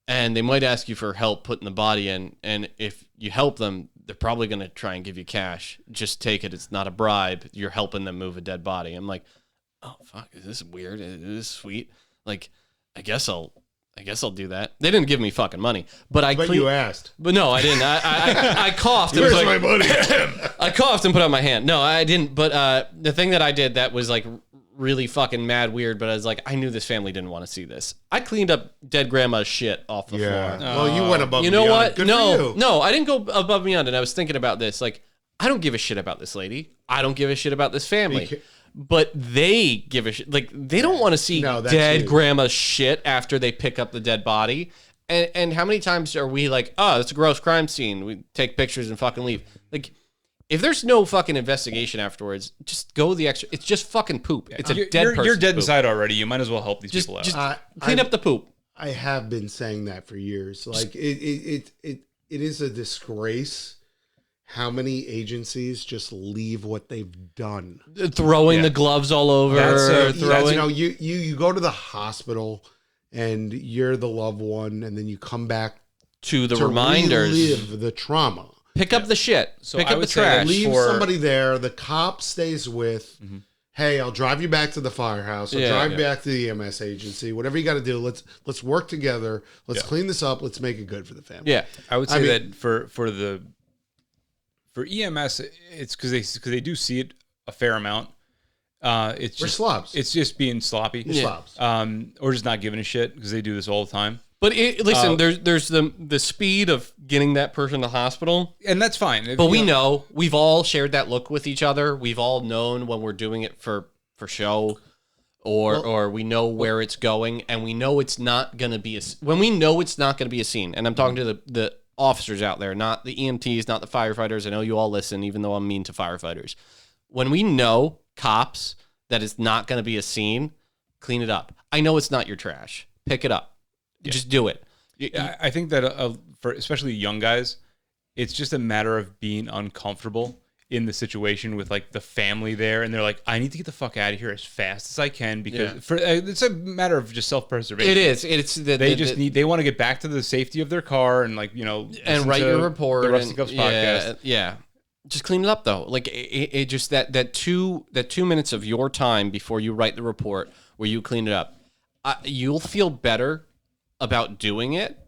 and they might ask you for help putting the body in. And if you help them, they're probably going to try and give you cash. Just take it. It's not a bribe. You're helping them move a dead body. I'm like, oh fuck, is this weird? Is this sweet? Like, I guess I'll do that. They didn't give me fucking money, but you asked. But no, I didn't. I coughed. And Where's was my like, money? I coughed and put out my hand. No, I didn't. But the thing that I did that was, like, really fucking mad weird, but I was like, I knew this family didn't want to see this. I cleaned up dead grandma's shit off the floor. Well, you went above. You know and beyond. what? Good for you. No, I didn't go above and beyond. And I was thinking about this. Like, I don't give a shit about this lady. I don't give a shit about this family. But they give a shit. Like, they don't want to see dead grandma's shit after they pick up the dead body. And how many times are we like, oh, it's a gross crime scene. We take pictures and fucking leave. Like, if there's no fucking investigation afterwards, just go the extra. It's just fucking poop. It's a dead person. You're dead inside already. You might as well help these people out. Just clean up the poop. I have been saying that for years. Like, it is a disgrace how many agencies just leave what they've done. Throwing the gloves all over. You go to the hospital and you're the loved one, and then you come back to the reminders. Relive the trauma. Pick up the shit. So Pick I up the would say trash. Leave somebody there. The cop stays with, hey, I'll drive you back to the firehouse. I'll drive you back to the EMS agency. Whatever you got to do. Let's work together. Let's clean this up. Let's make it good for the family. Yeah. I would say that for EMS, it's because they do see it a fair amount. It's We're just slobs. It's just being sloppy. Slobs. Or just not giving a shit because they do this all the time. But listen, there's the speed of getting that person to the hospital, and that's fine. But we know we've all shared that look with each other. We've all known when we're doing it for show, or we know where it's going, and we know it's not going to be when we know it's not going to be a scene. And I'm talking to the officers out there, not the EMTs, not the firefighters. I know you all listen, even though I'm mean to firefighters. When we know, cops, that it's not going to be a scene, clean it up. I know it's not your trash. Pick it up. Yeah. Just do it. I think that for especially young guys, it's just a matter of being uncomfortable in the situation with, like, the family there, and they're like, I need to get the fuck out of here as fast as I can because it's a matter of just self-preservation. It is. It's they want to get back to the safety of their car and, like, and write your report. The Rusty Cups podcast. Yeah. Just clean it up though. Like it just that 2 minutes of your time before you write the report where you clean it up, you'll feel better about doing it,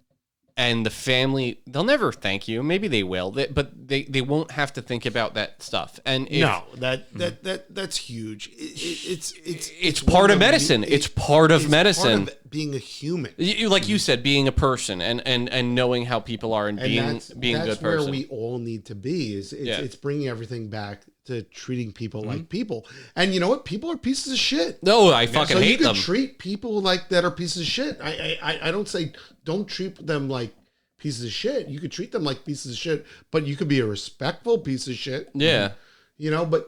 and the family, they'll never thank you. Maybe they will, but they won't have to think about that stuff. And that's huge. It's part of medicine. It's part of medicine. Part of being a human, like you said, being a person and knowing how people are and being a good person. That's where we all need to be. It's bringing everything back to treating people like people. And you know what? People are pieces of shit. No, I fucking hate them. You can treat people like that are pieces of shit. I don't say don't treat them like pieces of shit. You could treat them like pieces of shit, but you could be a respectful piece of shit. Yeah. You know, but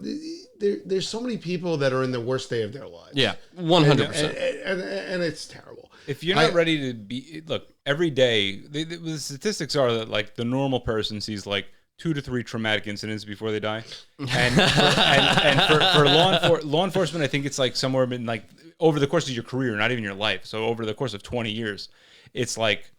there's so many people that are in the worst day of their lives. Yeah, 100%. And it's terrible. If you're not ready to be, look, every day, the statistics are that like the normal person sees like 2 to 3 traumatic incidents before they die. And for law enforcement, I think it's like somewhere in like over the course of your career, not even your life. So over the course of 20 years, it's like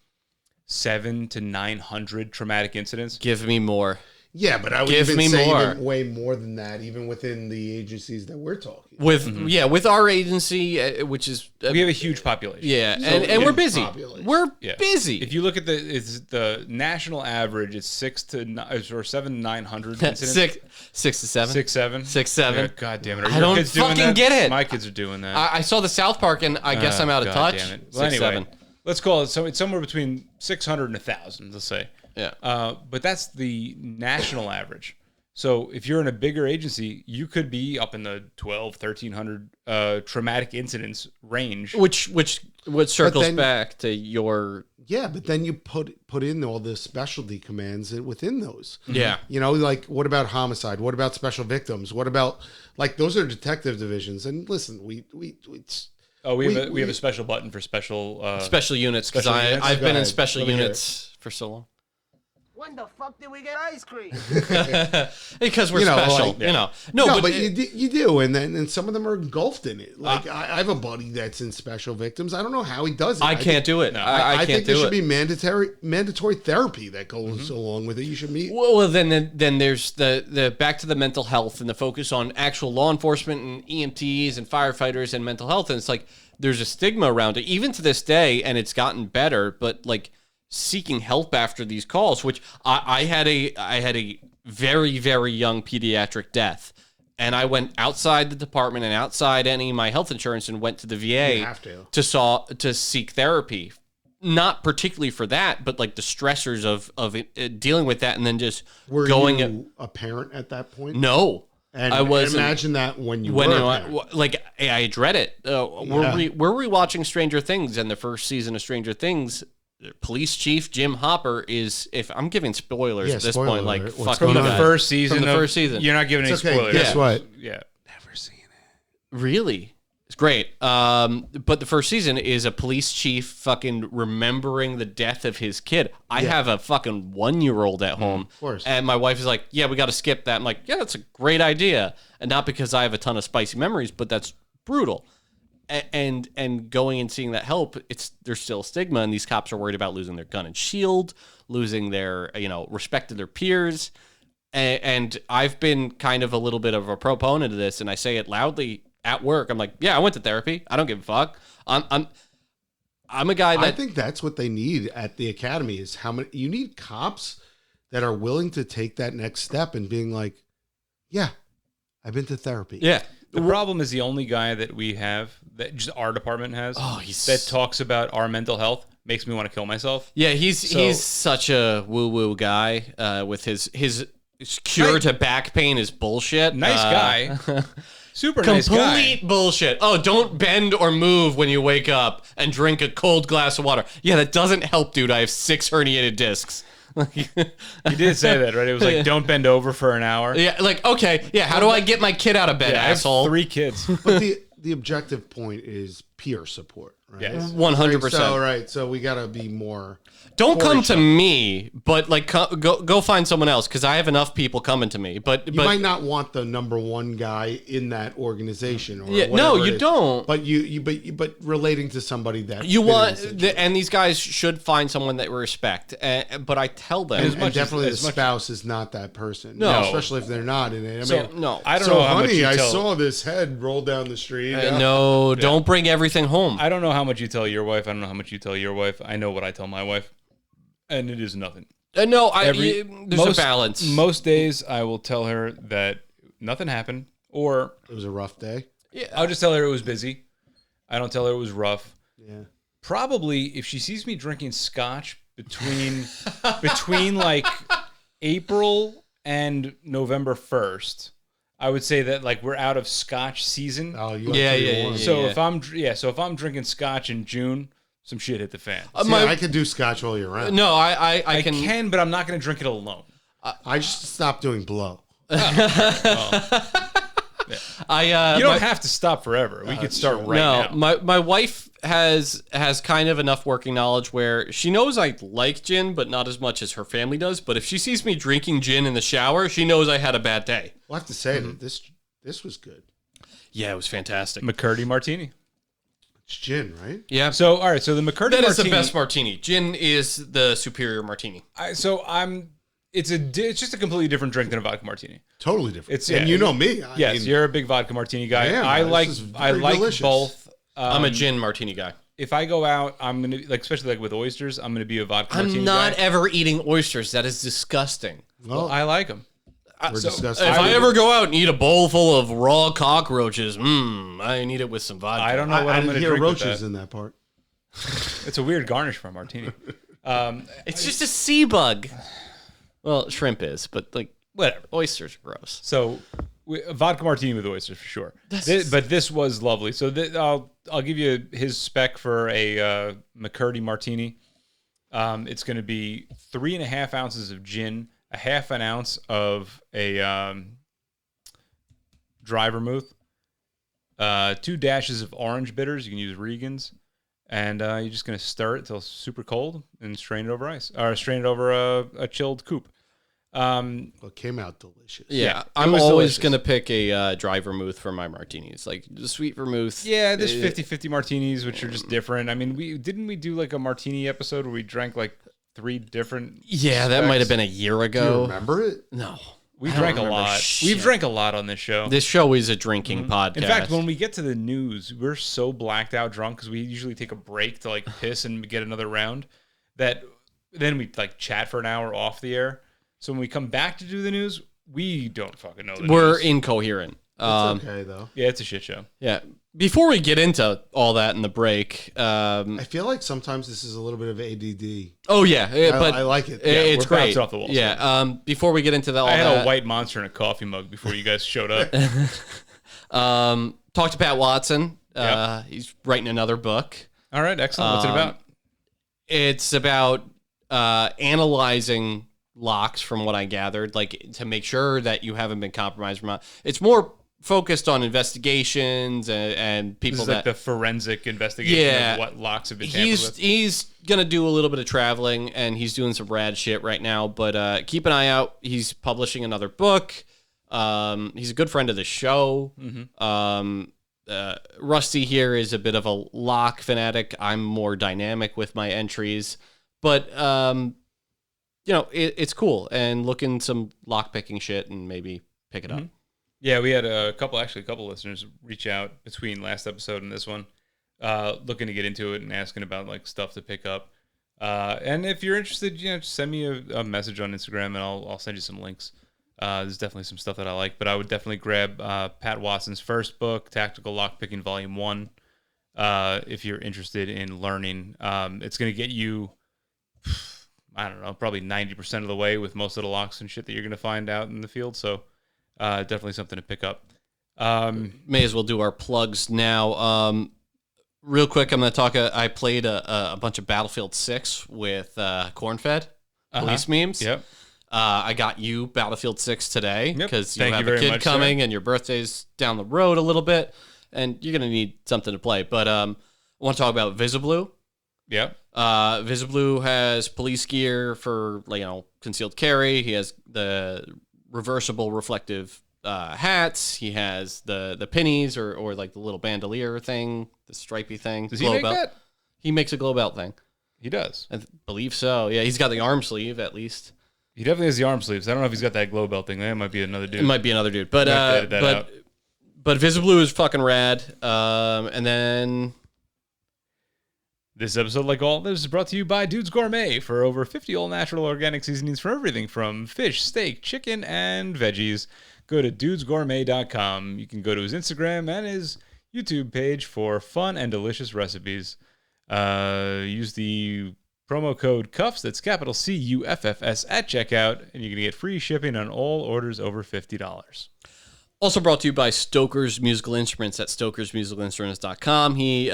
700 to 900 traumatic incidents. Give me more. Yeah, but I would Give even me say more. even way more than that, even within the agencies that we're talking. With our agency, which is We have a huge population. yeah, So and we're busy. population. We're Yeah. busy. If you look at the national average, it's 700 to 900 incidents. 6 to 7. 6, 7. 6, 7. Yeah, God damn it! Are I your don't kids doing fucking that? get it. My kids are doing that. I saw the South Park, and I guess I'm out of touch. Damn it. 6, Well, anyway, 7. let's call it. So it's somewhere between 600 and 1,000. Let's say. Yeah. But that's the national average. So if you're in a bigger agency, you could be up in the 1,300 traumatic incidents range. Which circles then- back to your Yeah, but then you put in all the specialty commands within those. yeah. You know, like what about homicide? What about special victims? What about like those are detective divisions? And listen, we We have a special button for special Special units, because Special units? I've Go been in ahead. special Let me hear units for so long. When the fuck did we get ice cream? Because we're You know, special, like- you know. No, but you do, and some of them are engulfed in it. Like I have a buddy that's in special victims. I don't know how he does it. I can't do it. No. I I can't think there do should it. be mandatory therapy that goes along with it. You should meet. Well, then there's the back to the mental health and the focus on actual law enforcement and EMTs and firefighters and mental health. And it's like there's a stigma around it, even to this day, and it's gotten better. But like seeking help after these calls, which I had a very, very young pediatric death. And I went outside the department and outside any of my health insurance and went to the VA You have to. to seek therapy. Not particularly for that, but like the stressors of dealing with that, and then just Were going. you a parent at that point? No, And I wasn't. imagine that when you When were you a parent. like I dread it. We're rewatching Stranger Things, and the first season of Stranger Things, Police Chief Jim Hopper is. If I'm giving spoilers Yeah, at this spoiler point, like alert. What's fuck from you the guys. first season. From the first season. You're not giving any It's okay. spoilers. Guess Yeah. what? Yeah. Never seen it. Really? It's great. But the first season is a police chief fucking remembering the death of his kid. I have a fucking 1-year-old at home. Of course. And my wife is like, yeah, we got to skip that. I'm like, yeah, that's a great idea. And not because I have a ton of spicy memories, but that's brutal. And going and seeing that help, there's still stigma, and these cops are worried about losing their gun and shield, losing their, respect to their peers. And I've been kind of a little bit of a proponent of this, and I say it loudly at work. I'm like, yeah, I went to therapy. I don't give a fuck. I'm a guy that I think that's what they need at the academy is how many you need cops that are willing to take that next step and being like, yeah, I've been to therapy. yeah. The problem is the only guy that we have that just our department has that talks about our mental health makes me want to kill myself. Yeah, he's such a woo-woo guy with his cure to back pain is bullshit. Nice guy. Super nice guy. Complete bullshit. Oh, don't bend or move when you wake up and drink a cold glass of water. Yeah, that doesn't help, dude. I have 6 herniated discs. He did say that, right? It was like, don't bend over for an hour. Yeah, like, okay, yeah, how do I get my kid out of bed, Yeah, I have asshole? 3 kids. But the objective point is peer support, right? Yes. 100%. So, right. So we got to be more. Don't for come each to other. me, but like go find someone else, because I have enough people coming to me. But You might not want the number one guy in that organization, or Yeah, no, whatever you it is. don't. But but relating to somebody that you been in want, the situation. and these guys should find someone that we respect. But I tell them, and, much definitely as the much- spouse is not that person. No. Especially if they're not in it. I So, mean, no, I don't so know how much honey, you I tell. saw this head roll down the street. no, don't bring everything home. I don't know how much you tell your wife. I don't know how much you tell your wife. I know what I tell my wife, and it is nothing. No, there's most, a balance. Most days I will tell her that nothing happened, or It was a rough day. I'll just tell her it was busy. I don't tell her it was rough. Yeah. Probably if she sees me drinking scotch between like April and November 1st, I would say that like we're out of scotch season. Oh, you Yeah, actually yeah, won. yeah. So if I'm drinking scotch in June, some shit hit the fan. I can do scotch all year round. No, I I can, but I'm not going to drink it alone. I just stopped doing blow. You don't have to stop forever. We could start right now. My wife has kind of enough working knowledge where she knows I like gin, but not as much as her family does. But if she sees me drinking gin in the shower, she knows I had a bad day. Well, I have to say that this was good. Yeah, it was fantastic. McCurdy Martini. It's gin, right? Yeah. So, all right. So the McCurdy That Martini. is the best martini. Gin is the superior martini. It's just a completely different drink than a vodka martini. Totally different. And you know me. I mean, you're a big vodka martini guy. I like delicious. both. I'm a gin martini guy. If I go out, I'm gonna especially with oysters. I'm gonna be a vodka martini guy. I'm not ever eating oysters. That is disgusting. Well, I like them. We're disgusting. If I ever go out and eat a bowl full of raw cockroaches, I need it with some vodka. I don't know what I'm going to drink roaches with that. in that part. It's a weird garnish for a martini. It's just a sea bug. Well, shrimp is, but Whatever. Oysters are gross. So, a vodka martini with oysters for sure. But this was lovely. So I'll give you his spec for a McCurdy martini. It's going to be 3.5 ounces of gin, a half an ounce of a dry vermouth, 2 dashes of orange bitters. You can use Regan's. And you're just going to stir it until it's super cold and strain it over ice. Or strain it over a chilled coupe. It came out delicious. Yeah, I'm always going to pick a dry vermouth for my martinis. Like the sweet vermouth. Yeah, there's 50-50 martinis, which are just different. I mean, we do like a martini episode where we drank like 3 different Yeah, that might have been a year Do ago. you remember it? No. We drank a lot. shit. We've drank a lot on this show. This show is a drinking podcast. In fact, when we get to the news, we're so blacked out drunk because we usually take a break to like piss and get another round that then we like chat for an hour off the air. So when we come back to do the news, we don't fucking know the we're news. Incoherent. It's okay, though. Yeah, it's a shit show. Yeah. Before we get into all that in the break, I feel like sometimes this is a little bit of ADD. oh yeah, but I like it. It's we're great. bouncing off the walls. Yeah. Before we get into all I had that, a white monster in a coffee mug before you guys showed up. talk to Pat Watson. Yep. He's writing another book. All right, excellent. What's it about? It's about analyzing locks, from what I gathered, like to make sure that you haven't been compromised. It's more focused on investigations and people This is that like the forensic investigation of what locks have been tampered with. He's gonna do a little bit of traveling, and he's doing some rad shit right now. But keep an eye out. He's publishing another book. He's a good friend of the show. Rusty here is a bit of a lock fanatic. I'm more dynamic with my entries, but it's cool, and looking some lock picking shit and maybe pick it up. Yeah, we had a couple listeners reach out between last episode and this one, looking to get into it and asking about like stuff to pick up. And if you're interested, just send me a message on Instagram and I'll send you some links. There's definitely some stuff that I like, but I would definitely grab Pat Watson's first book, Tactical Lockpicking Volume 1, if you're interested in learning. It's going to get you, I don't know, probably 90% of the way with most of the locks and shit that you're going to find out in the field. So definitely something to pick up. May as well do our plugs now. Real quick, I'm going to talk. I played a bunch of Battlefield 6 with Cornfed, police memes. Yep. I got you Battlefield 6 today because you have a kid coming and your birthday's down the road a little bit, and you're going to need something to play. But I want to talk about Visiblue. Yep. Visiblue has police gear for concealed carry. He has the reversible reflective hats. He has the pennies or like the little bandolier thing, the stripy thing. Does he make that? He makes a glow belt thing. He does. I believe so. Yeah, he's got the arm sleeve at least. He definitely has the arm sleeves. I don't know if he's got that glow belt thing. That might be another dude. It might be another dude. But Visiblue is fucking rad. And then this episode, like all others, is brought to you by Dudes Gourmet for over 50 all-natural organic seasonings for everything from fish, steak, chicken, and veggies. Go to dudesgourmet.com. You can go to his Instagram and his YouTube page for fun and delicious recipes. Use the promo code CUFFS, that's capital CUFFS, at checkout, and you're going to get free shipping on all orders over $50. Also brought to you by Stoker's Musical Instruments at stokersmusicalinstruments.com. He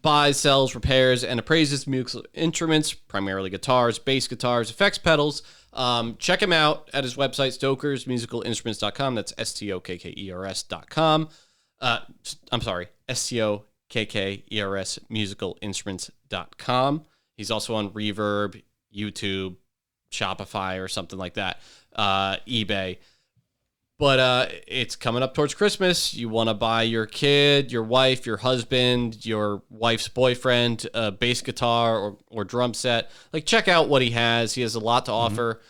buys, sells, repairs, and appraises musical instruments, primarily guitars, bass guitars, effects pedals. Check him out at his website, stokersmusicalinstruments.com. That's STOKKERS.com. I'm sorry, STOKKERS musicalinstruments.com. He's also on Reverb, YouTube, Shopify, or something like that, eBay. But it's coming up towards Christmas. You want to buy your kid, your wife, your husband, your wife's boyfriend a bass guitar or drum set. Like, check out what he has. He has a lot to offer.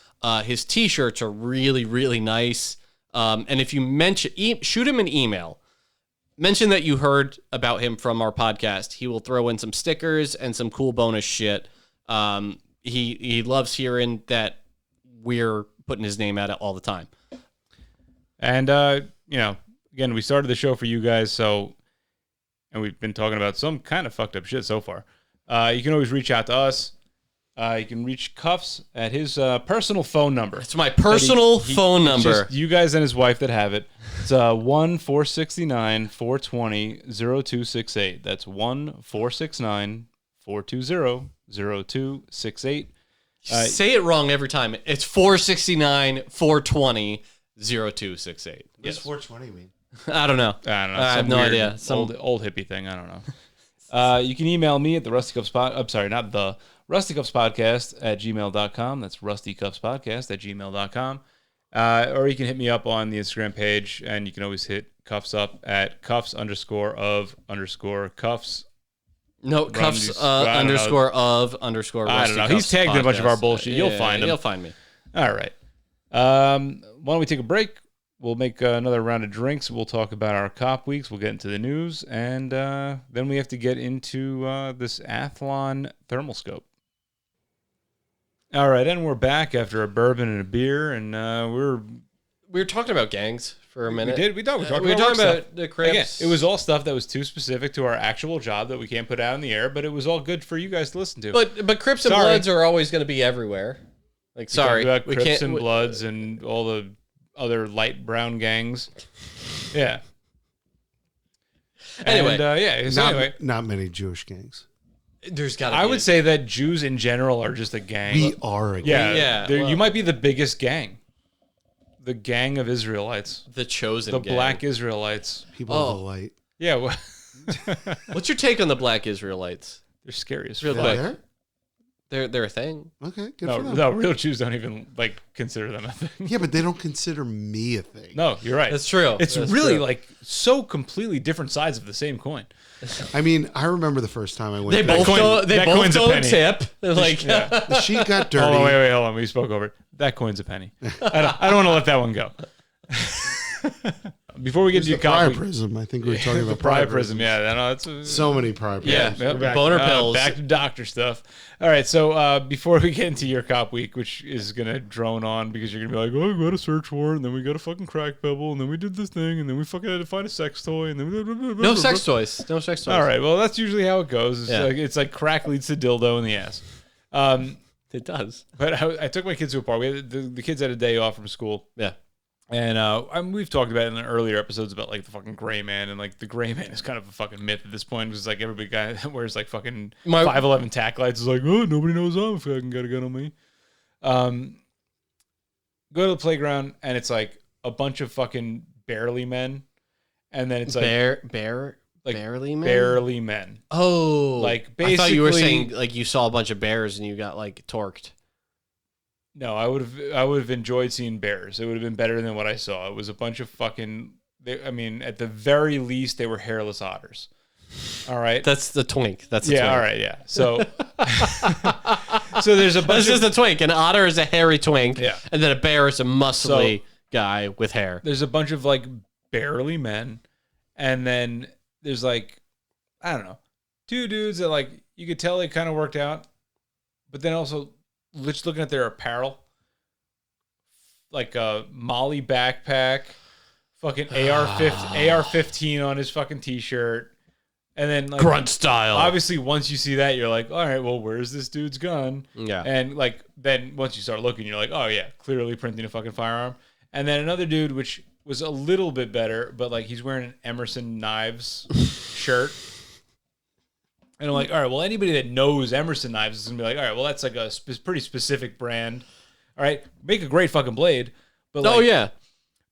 His T-shirts are really, really nice. And if you shoot him an email, mention that you heard about him from our podcast. He will throw in some stickers and some cool bonus shit. He loves hearing that we're putting his name out all the time. And, again, we started the show for you guys, and we've been talking about some kind of fucked up shit so far. You can always reach out to us. You can reach Cuffs at his personal phone number. It's my personal phone number. It's just you guys and his wife that have it. It's 1-469-420-0268. That's 1-469-420-0268. Say it wrong every time. It's 469-420-0268. What does 420 mean? I don't know. I don't know. I have no idea. Some old hippie thing. I don't know. You can email me at the Rusty Cuffs I'm sorry, not the Rusty Cuffs Podcast at gmail.com. That's Rusty Cuffs Podcast at gmail.com. Or you can hit me up on the Instagram page, and you can always hit Cuffs up at cuffs_of_cuffs. No, cuffs _of_. I don't know. He's tagged in a bunch of our bullshit. You'll find him. You'll find me. All right. Why don't we take a break? We'll make another round of drinks. We'll talk about our cop weeks. We'll get into the news. And then we have to get into this Athlon thermal scope. All right. And we're back after a bourbon and a beer. And we were talking about gangs for a minute. We did. We talked about the Crips. Again, it was all stuff that was too specific to our actual job that we can't put out in the air. But it was all good for you guys to listen to. But Crips and Bloods are always going to be everywhere. Like, sorry. We Crips and Bloods and all the other light brown gangs. Yeah. Anyway. And, Not many Jewish gangs. There's got to be. I would say that Jews in general are just a gang. We are a gang. Yeah. You might be the biggest gang. The gang of Israelites. The chosen gang. The black Israelites. People of the light. Yeah. Well, what's your take on the black Israelites? They're scary as Real fuck. quick. They're a thing. Okay, good for them. No, real Jews don't even consider them a thing. Yeah, but they don't consider me a thing. No, you're right. That's true. It's really so completely different sides of the same coin. I mean, I remember the first time I went. They both go to tip. They're like, the sheet got dirty. Hold on, hold on. We spoke over it. That coin's a penny. I don't want to let that one go. Before we get to your prior prism, I think we were talking about prior prism. Yeah, no, it's so many prior prisms. Yeah, boner pills. Back to doctor stuff. All right, so before we get into your cop week, which is gonna drone on because you're gonna be like, oh, we got to search for it, and then we got a fucking crack pebble, and then we did this thing, and then we fucking had to find a sex toy, and then no sex toys. No sex toys. All right, well that's usually how it goes. It's like crack leads to dildo in the ass. It does. But I took my kids to a park. We had the kids had a day off from school. Yeah. And we've talked about it in the earlier episodes about like the fucking Graymen, and like the Grayman is kind of a fucking myth at this point because like every guy that wears like fucking 5'11" tack lights is like, oh, nobody knows I'm fucking got a gun on me. Go to the playground and it's like a bunch of fucking barely men, and then it's like barely men. Barely men. Oh, like basically. I thought you were saying like you saw a bunch of bears and you got like torqued. No, I would have enjoyed seeing bears. It would have been better than what I saw. It was a bunch of fucking. At the very least, they were hairless otters. All right, that's the twink. That's the twink. All right, yeah. So, so there's a bunch. This is the twink. An otter is a hairy twink. Yeah, and then a bear is a muscly guy with hair. There's a bunch of like barely men, and then there's like, I don't know, two dudes that like you could tell they kind of worked out, but then also. Just looking at their apparel, like a Molly backpack, fucking AR-15 on his fucking t-shirt, and then like grunt style. Obviously, once you see that, you're like, all right, well, where's this dude's gun? Yeah. And like then once you start looking, you're like, oh yeah, clearly printing a fucking firearm. And then another dude, which was a little bit better, but like he's wearing an Emerson Knives shirt. And I'm like, all right, well, anybody that knows Emerson Knives is going to be like, all right, well, that's like a pretty specific brand. All right, make a great fucking blade. But like,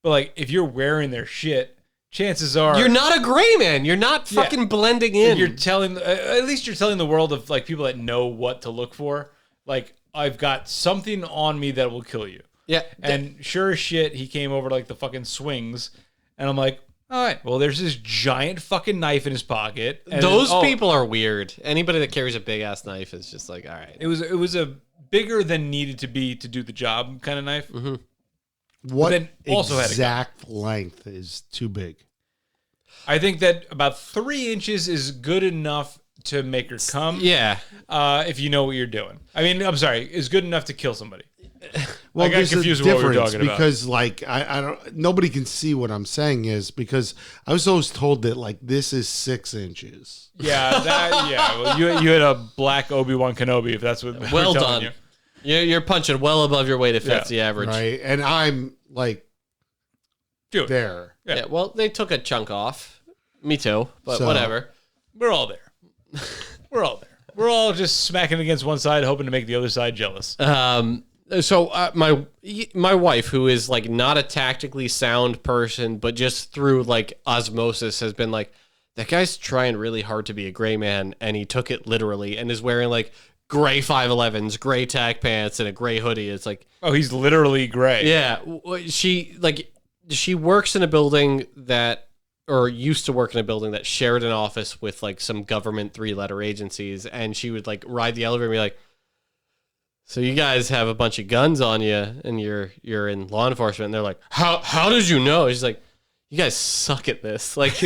but like if you're wearing their shit, chances are you're not a Graymen. You're not fucking blending in. You're telling, at least you're telling the world of like people that know what to look for. Like, I've got something on me that will kill you. Yeah. And sure as shit, he came over to like the fucking swings, and I'm like, all right, well, there's this giant fucking knife in his pocket. And those people are weird. Anybody that carries a big ass knife is just like, all right. It was a bigger than needed to be to do the job kind of knife. Mm-hmm. What exact length is too big? I think that about 3 inches is good enough to make her come. Yeah. If you know what you're doing. I mean, I'm sorry, is good enough to kill somebody. Well, I got confused with what we were talking about. Because like I don't, nobody can see what I'm saying is because I was always told that like this is 6 inches. Yeah, well, you had a black Obi-Wan Kenobi if that's what. Well done. You're punching well above your weight if that's the average, right? And I'm like, there. Yeah. Well, they took a chunk off. Me too, but whatever. We're all there. We're all there. We're all just smacking against one side, hoping to make the other side jealous. So my wife, who is like not a tactically sound person, but just through like osmosis has been like, that guy's trying really hard to be a gray man, and he took it literally and is wearing like gray 511s, gray tack pants, and a gray hoodie. It's like, oh, he's literally gray. Yeah, she works in a building that, or used to work in a building that shared an office with like some government 3-letter agencies, and she would like ride the elevator and be like, so you guys have a bunch of guns on you and you're in law enforcement. And they're like, how did you know? She's like, you guys suck at this. Like,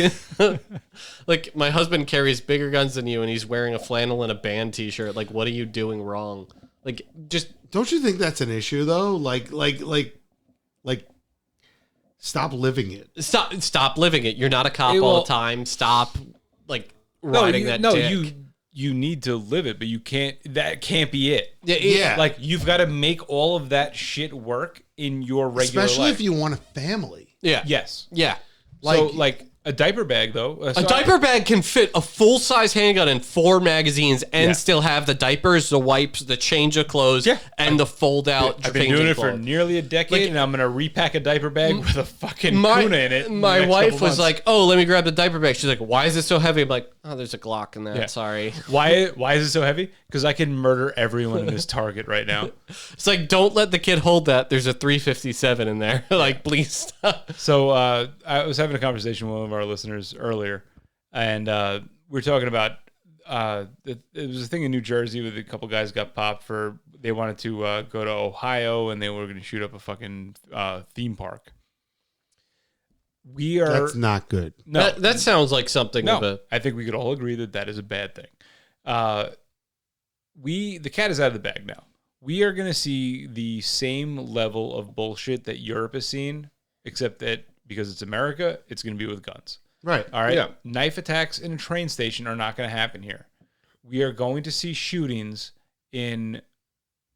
like my husband carries bigger guns than you and he's wearing a flannel and a band t-shirt. Like, what are you doing wrong? Like, just. Don't you think that's an issue though? Like, stop living it. Stop living it. You're not a cop all the time. Stop like riding that dick. You need to live it, but you can't. That can't be it. Yeah. Like you've got to make all of that shit work in your regular especially life. if you want a family. Yeah. Yes. Yeah. Like a diaper bag, though. A diaper bag can fit a full-size handgun and 4 magazines and still have the diapers, the wipes, the change of clothes, and the fold-out. I've been doing it for nearly a decade, and I'm going to repack a diaper bag with a fucking tuna in it. My wife was like, oh, let me grab the diaper bag. She's like, why is it so heavy? I'm like, oh, there's a Glock in there. Yeah. Sorry. Why is it so heavy? Because I can murder everyone in this Target right now. It's like, don't let the kid hold that. There's a 357 in there. Like, please stop. So I was having a conversation with one of our listeners earlier, and we were talking about it was a thing in New Jersey where a couple guys got popped for they wanted to go to Ohio and they were going to shoot up a fucking theme park. That's not good. No, that sounds like something. No, I think we could all agree that is a bad thing. The cat is out of the bag now. We are going to see the same level of bullshit that Europe has seen, except that because it's America, it's going to be with guns. Right. All right. Yeah. Knife attacks in a train station are not going to happen here. We are going to see shootings in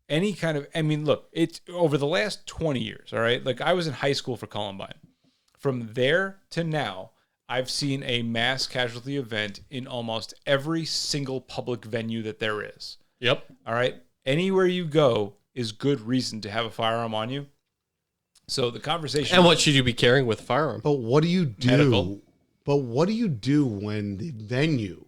any kind of. I mean, look, it's over the last 20 years. All right. Like I was in high school for Columbine. From there to now, I've seen a mass casualty event in almost every single public venue that there is. Yep. All right. Anywhere you go is good reason to have a firearm on you. So the conversation. And what should you be carrying with a firearm? But what do you do? Medical. But what do you do when the venue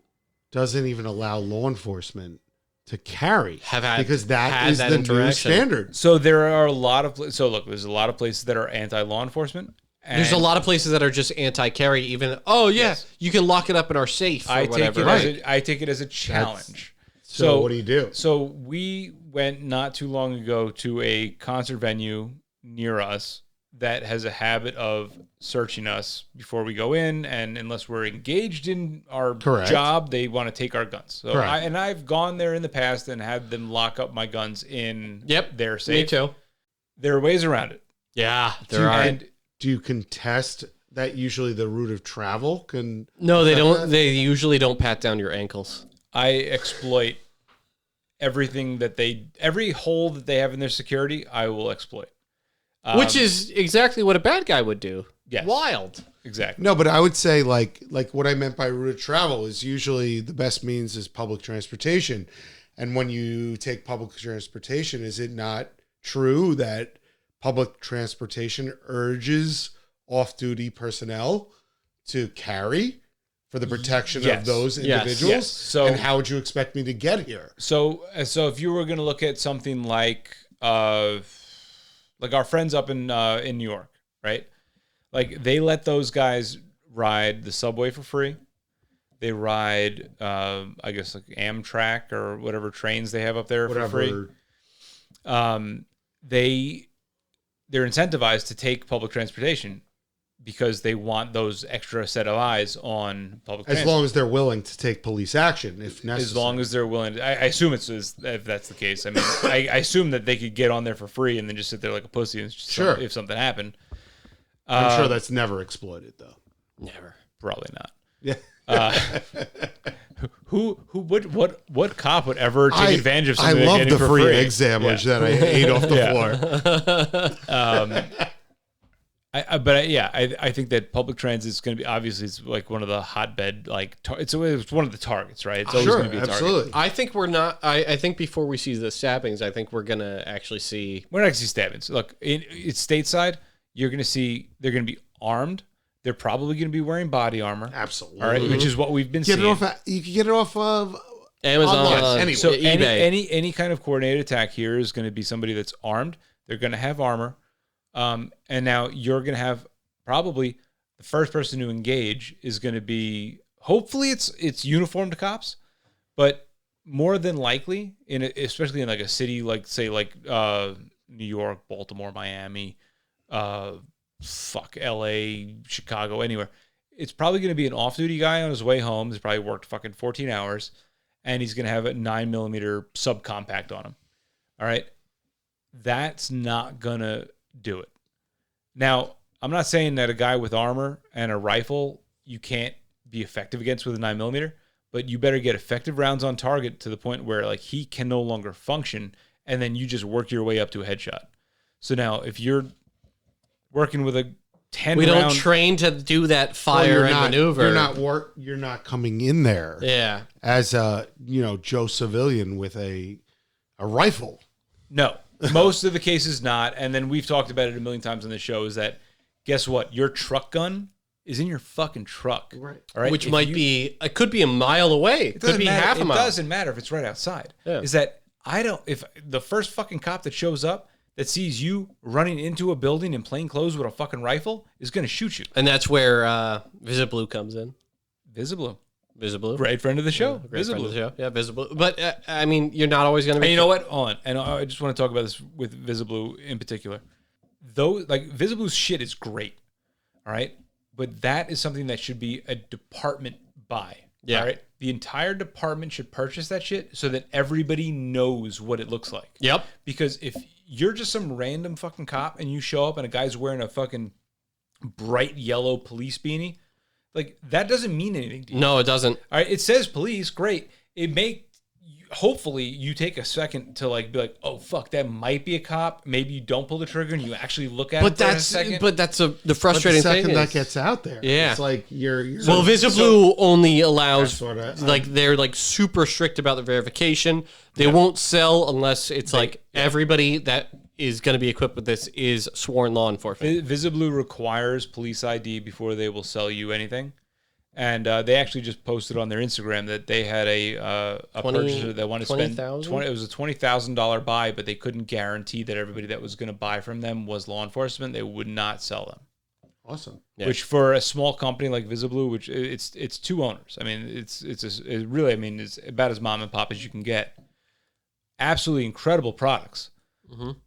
doesn't even allow law enforcement to carry? Because that is the new standard. So there are a lot of there's a lot of places that are anti-law enforcement. There's a lot of places that are just anti-carry. Even you can lock it up in our safe. Or whatever. I take it as a challenge. So what do you do? So we went not too long ago to a concert venue near us that has a habit of searching us before we go in, and unless we're engaged in our job, they want to take our guns. So I've gone there in the past and had them lock up my guns in their safe. Me too. There are ways around it. Yeah, there are. And do you contest that usually the route of travel can? No, they don't. They usually don't pat down your ankles. I exploit everything every hole that they have in their security, I will exploit. Which is exactly what a bad guy would do. Yes. Wild. Exactly. No, but I would say like what I meant by route of travel is usually the best means is public transportation. And when you take public transportation, is it not true that public transportation urges off-duty personnel to carry for the protection of those individuals? Yes. So, and how would you expect me to get here? So if you were going to look at something like our friends up in New York, right? Like they let those guys ride the subway for free. They ride, I guess, like Amtrak or whatever trains they have up there for free. They're incentivized to take public transportation because they want those extra set of eyes on public transportation. As long as they're willing to take police action, if necessary. As long as they're willing. I assume if that's the case. I mean, I assume that they could get on there for free and then just sit there like a pussy and if something happened. I'm sure that's never exploited, though. Never. Probably not. Yeah. What cop would ever take advantage of something? I love the for free egg sandwich that I ate off the floor. I think that public transit is going to be obviously it's like one of the hotbed it's one of the targets, right? It's always going to be a target. Absolutely. I think we're not. I think before we see the stabbings, I think we're gonna actually see. We're not going to see stabbings. Look, it's stateside. You're going to see they're going to be armed. They're probably going to be wearing body armor. Absolutely. All right, which is what we've been seeing. You can get it off of Amazon. Anyway. So eBay. any kind of coordinated attack here is going to be somebody that's armed. They're going to have armor. And now you're going to have probably the first person to engage is going to be, hopefully it's uniformed cops, but more than likely, especially in like a city like, say, like New York, Baltimore, Miami, LA, Chicago, anywhere. It's probably going to be an off-duty guy on his way home. He's probably worked fucking 14 hours, and he's going to have a 9mm subcompact on him. All right? That's not going to do it. Now, I'm not saying that a guy with armor and a rifle you can't be effective against with a 9mm, but you better get effective rounds on target to the point where like he can no longer function, and then you just work your way up to a headshot. So now, if you're working with a 10 we round, don't train to do that fire and maneuver. You're not coming in there. Yeah. As a Joe civilian with a rifle. No, most of the cases not. And then we've talked about it a million times on the show. Is that guess what? Your truck gun is in your fucking truck, right? All right, Which it could be a mile away. It could be half a mile. It doesn't matter if it's right outside. Yeah. Is that if the first fucking cop that shows up that sees you running into a building in plain clothes with a fucking rifle is going to shoot you. And that's where Visiblue comes in. Visiblue. Great friend of the show. Yeah, great friend of the show. Yeah, Visiblue. But, I mean, you're not always going to be... And you know what? Hold on. And I just want to talk about this with Visiblue in particular. Though, like, Visiblue's shit is great. All right? But that is something that should be a department buy. Yeah. All right? The entire department should purchase that shit so that everybody knows what it looks like. Yep. Because if you're just some random fucking cop and you show up and a guy's wearing a fucking bright yellow police beanie, like that doesn't mean anything to you. No, it doesn't. All right, it says police, great. Hopefully you take a second to like be like, oh fuck, that might be a cop. Maybe you don't pull the trigger and you actually look at it for a second. But that's the frustrating thing. Is, that gets out there. Yeah. It's like you're well, Visiblue only allows sorta, they're like super strict about the verification. They won't sell unless it's everybody that is going to be equipped with this is sworn law enforcement. Visiblue requires police ID before they will sell you anything. And they actually just posted on their Instagram that they had a purchaser that wanted to spend $20,000. It was a $20,000 buy, but they couldn't guarantee that everybody that was going to buy from them was law enforcement. They would not sell them. Awesome. Yeah. Which for a small company like Visiblue, which it's two owners. I mean, it's about as mom and pop as you can get. Absolutely incredible products,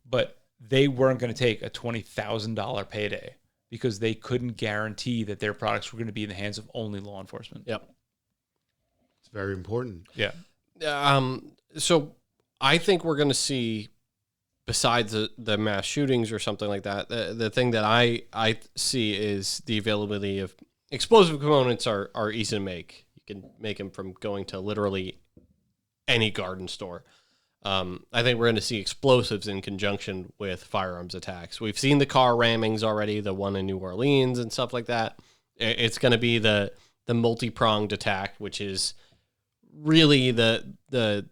but they weren't going to take a $20,000 payday because they couldn't guarantee that their products were going to be in the hands of only law enforcement. Yep. It's very important. Yeah. So I think we're going to see, besides the mass shootings or something like that, the thing that I see is the availability of explosive components are easy to make. You can make them from going to literally any garden store. I think we're going to see explosives in conjunction with firearms attacks. We've seen the car rammings already, the one in New Orleans and stuff like that. It's going to be the multi-pronged attack, which is really the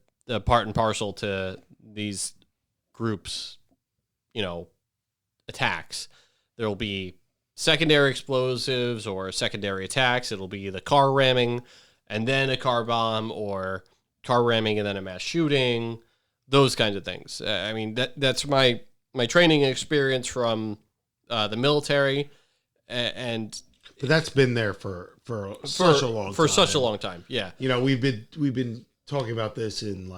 part and parcel to these groups, attacks. There will be secondary explosives or secondary attacks. It'll be the car ramming and then a car bomb, or car ramming and then a mass shooting, those kinds of things. I mean, that's my training experience from the military, and but that's been there for such a long time. Yeah. We've been talking about this in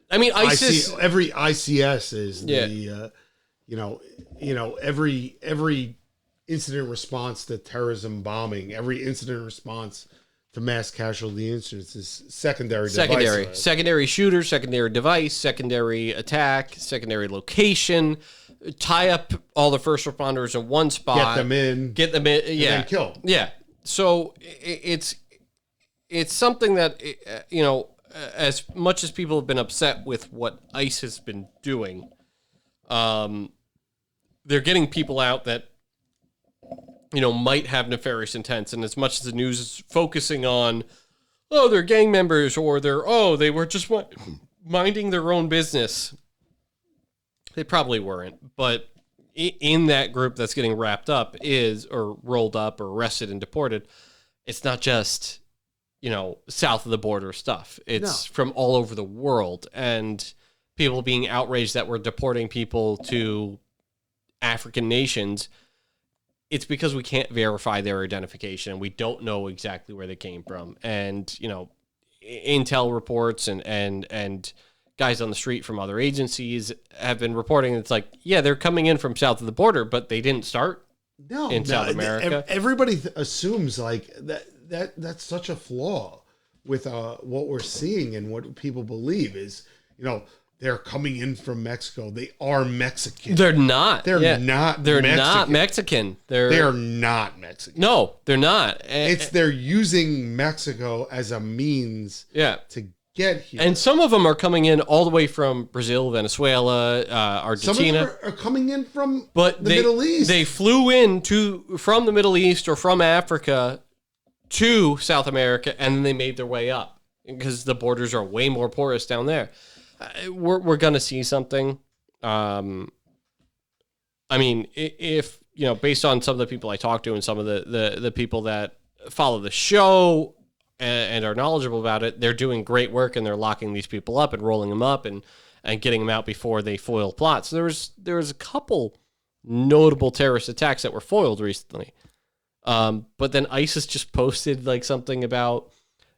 I mean, ISIS. Every ICS is every incident response to terrorism bombing, every incident response to mass casualty incidents is secondary shooter, secondary device, secondary attack, secondary location. Tie up all the first responders in one spot. Get them in. Yeah. And then kill. Yeah. So it's something that as much as people have been upset with what ICE has been doing, they're getting people out that might have nefarious intents. And as much as the news is focusing on, they're gang members, or they were just minding their own business, they probably weren't. But in that group that's getting wrapped up or rolled up or arrested and deported, it's not just, south of the border stuff. It's from all over the world, and people being outraged that we're deporting people to African nations. It's because we can't verify their identification. We don't know exactly where they came from. And, intel reports and guys on the street from other agencies have been reporting. It's like, they're coming in from south of the border, but they didn't start in South America. Everybody assumes that's such a flaw with what we're seeing and what people believe is, they're coming in from Mexico. They are Mexican. They're not. They're not. They're Mexican. not Mexican. They're not Mexican. No, they're not. They're using Mexico as a means to get here. And some of them are coming in all the way from Brazil, Venezuela, Argentina. Some of them are coming in from the Middle East. They flew in from the Middle East or from Africa to South America, and then they made their way up because the borders are way more porous down there. We're going to see something. I mean, if, based on some of the people I talk to and some of the people that follow the show and are knowledgeable about it, they're doing great work, and they're locking these people up and rolling them up and getting them out before they foil plots. There was a couple notable terrorist attacks that were foiled recently. But then ISIS just posted something about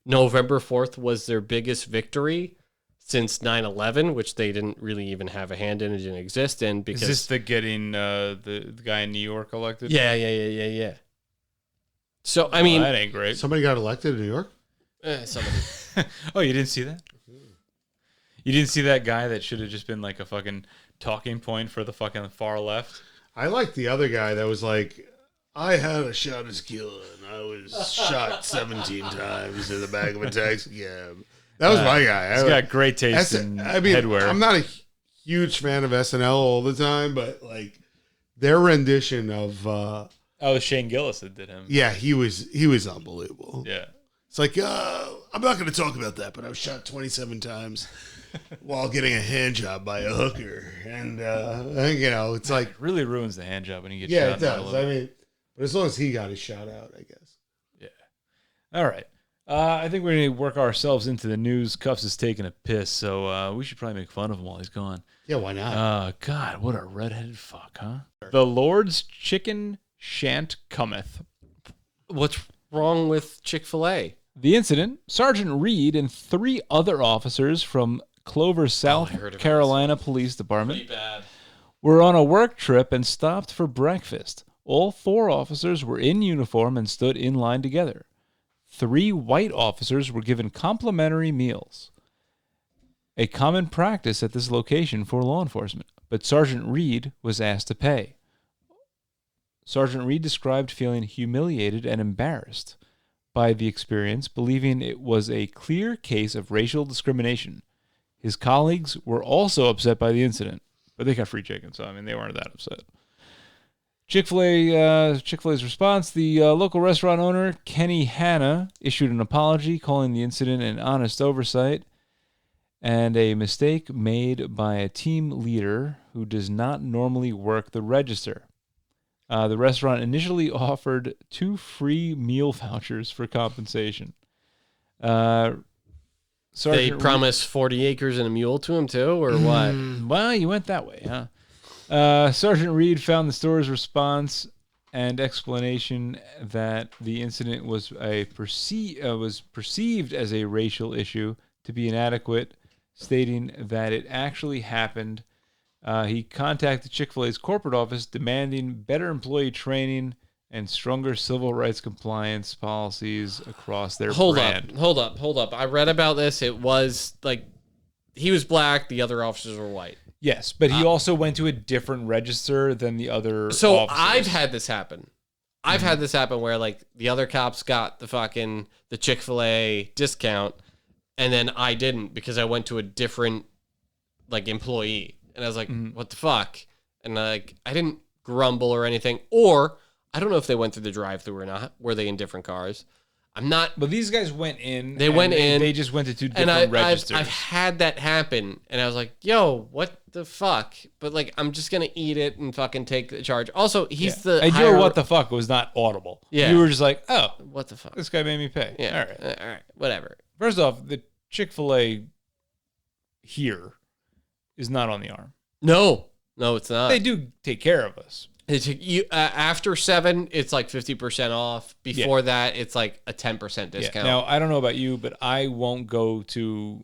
November 4th was their biggest victory since 9/11, which they didn't really even have a hand in, it didn't exist in. Because is this the getting the guy in New York elected? Yeah. So I mean, that ain't great. Somebody got elected in New York. Somebody. Oh, you didn't see that? You didn't see that guy that should have just been a fucking talking point for the fucking far left? I like the other guy that was like, I had a shot at skill and I was shot 17 times in the back of a taxi cab. That was my guy. He's got great taste in headwear. I'm not a huge fan of SNL all the time, but their rendition of Shane Gillis that did him. Yeah, he was unbelievable. Yeah. It's like, I'm not going to talk about that, but I was shot 27 times while getting a hand job by a hooker. And, it's like... It really ruins the hand job when you get shot. Yeah, it does. I mean, but as long as he got his shot out, I guess. Yeah. All right. I think we're going to work ourselves into the news. Cuffs is taking a piss, so we should probably make fun of him while he's gone. Yeah, why not? God, what a redheaded fuck, huh? The Lord's chicken shan't cometh. What's wrong with Chick-fil-A? The incident, Sergeant Reed and 3 other officers from Clover, South Carolina Police Department were on a work trip and stopped for breakfast. All 4 officers were in uniform and stood in line together. 3 white officers were given complimentary meals, a common practice at this location for law enforcement, but Sergeant Reed was asked to pay. Sergeant Reed described feeling humiliated and embarrassed by the experience, believing it was a clear case of racial discrimination. His colleagues were also upset by the incident, but they got free chicken, so I mean they weren't that upset. Chick-fil-A's response: the local restaurant owner, Kenny Hanna, issued an apology, calling the incident an honest oversight and a mistake made by a team leader who does not normally work the register. The restaurant initially offered 2 free meal vouchers for compensation. They promised 40 acres and a mule to him too, or what? Well, you went that way, huh? Sergeant Reed found the store's response and explanation that the incident was perceived as a racial issue to be inadequate, stating that it actually happened. He contacted Chick-fil-A's corporate office demanding better employee training and stronger civil rights compliance policies across their brand. Hold up. I read about this. It was like he was black, the other officers were white. Yes, but he also went to a different register than the other So officers. I've had this happen. I've had this happen where like the other cops got the Chick-fil-A discount and then I didn't because I went to a different like employee. And I was like, what the fuck? And like I didn't grumble or anything. Or I don't know if they went through the drive-thru or not. Were they in different cars? I'm not. But these guys went in. They just went to 2 different registers. I've had that happen, and I was like, "Yo, what the fuck?" But like, I'm just gonna eat it and fucking take the charge. Also, he's the. And your what the fuck was not audible. Yeah, you were just like, "Oh, what the fuck?" This guy made me pay. Yeah, all right, whatever. First off, the Chick-fil-A here is not on the arm. No, it's not. They do take care of us. After 7, it's like 50% off. Before that, it's like a 10% discount. Yeah. Now, I don't know about you, but I won't go to.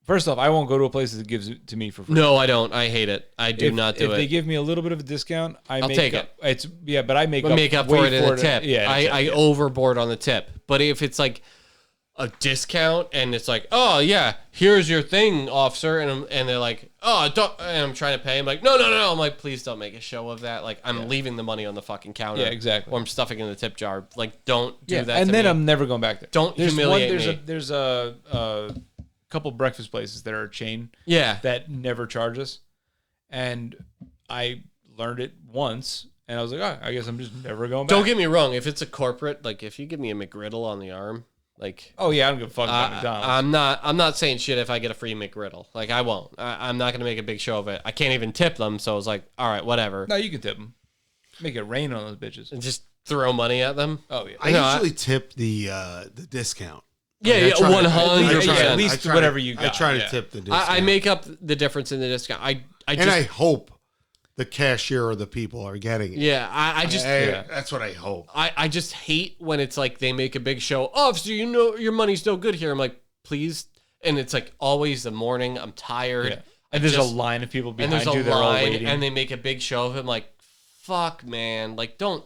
First off, I won't go to a place that gives it to me for free. No, I don't. I hate it. I do not do it. If they give me a little bit of a discount, I'll take it. But I make up for it in the tip. Yeah, I overboard on the tip. But if it's like a discount and it's like, oh yeah, here's your thing, officer, and they're like, oh, don't, and I'm trying to pay. I'm like, no. I'm like, please don't make a show of that. Like, I'm leaving the money on the fucking counter. Yeah, exactly. Or I'm stuffing it in the tip jar. Like, don't do that. And to then me. I'm never going back there. Don't humiliate me. There's a couple breakfast places that are a chain. Yeah. That never charge us, and I learned it once. And I was like, oh, I guess I'm just never going back. Don't get me wrong. If it's a corporate, like if you give me a McGriddle on the arm, like, oh yeah, I don't give a fuck about McDonald's. I'm not saying shit if I get a free McGriddle. Like, I won't. I'm not gonna make a big show of it. I can't even tip them, so I was like, all right, whatever. No, you can tip them. Make it rain on those bitches. And just throw money at them. Oh yeah. I usually tip the discount. Yeah, 100%. At least whatever you got. I try to tip the discount. I make up the difference in the discount. I hope the cashier or the people are getting it. Yeah, that's what I hope. I just hate when it's like they make a big show. Oh, so you know your money's no good here. I'm like, please. And it's like always the morning. I'm tired. Yeah. And there's a line of people behind you. They're all waiting. And they make a big show of him. Like, fuck, man. Like, don't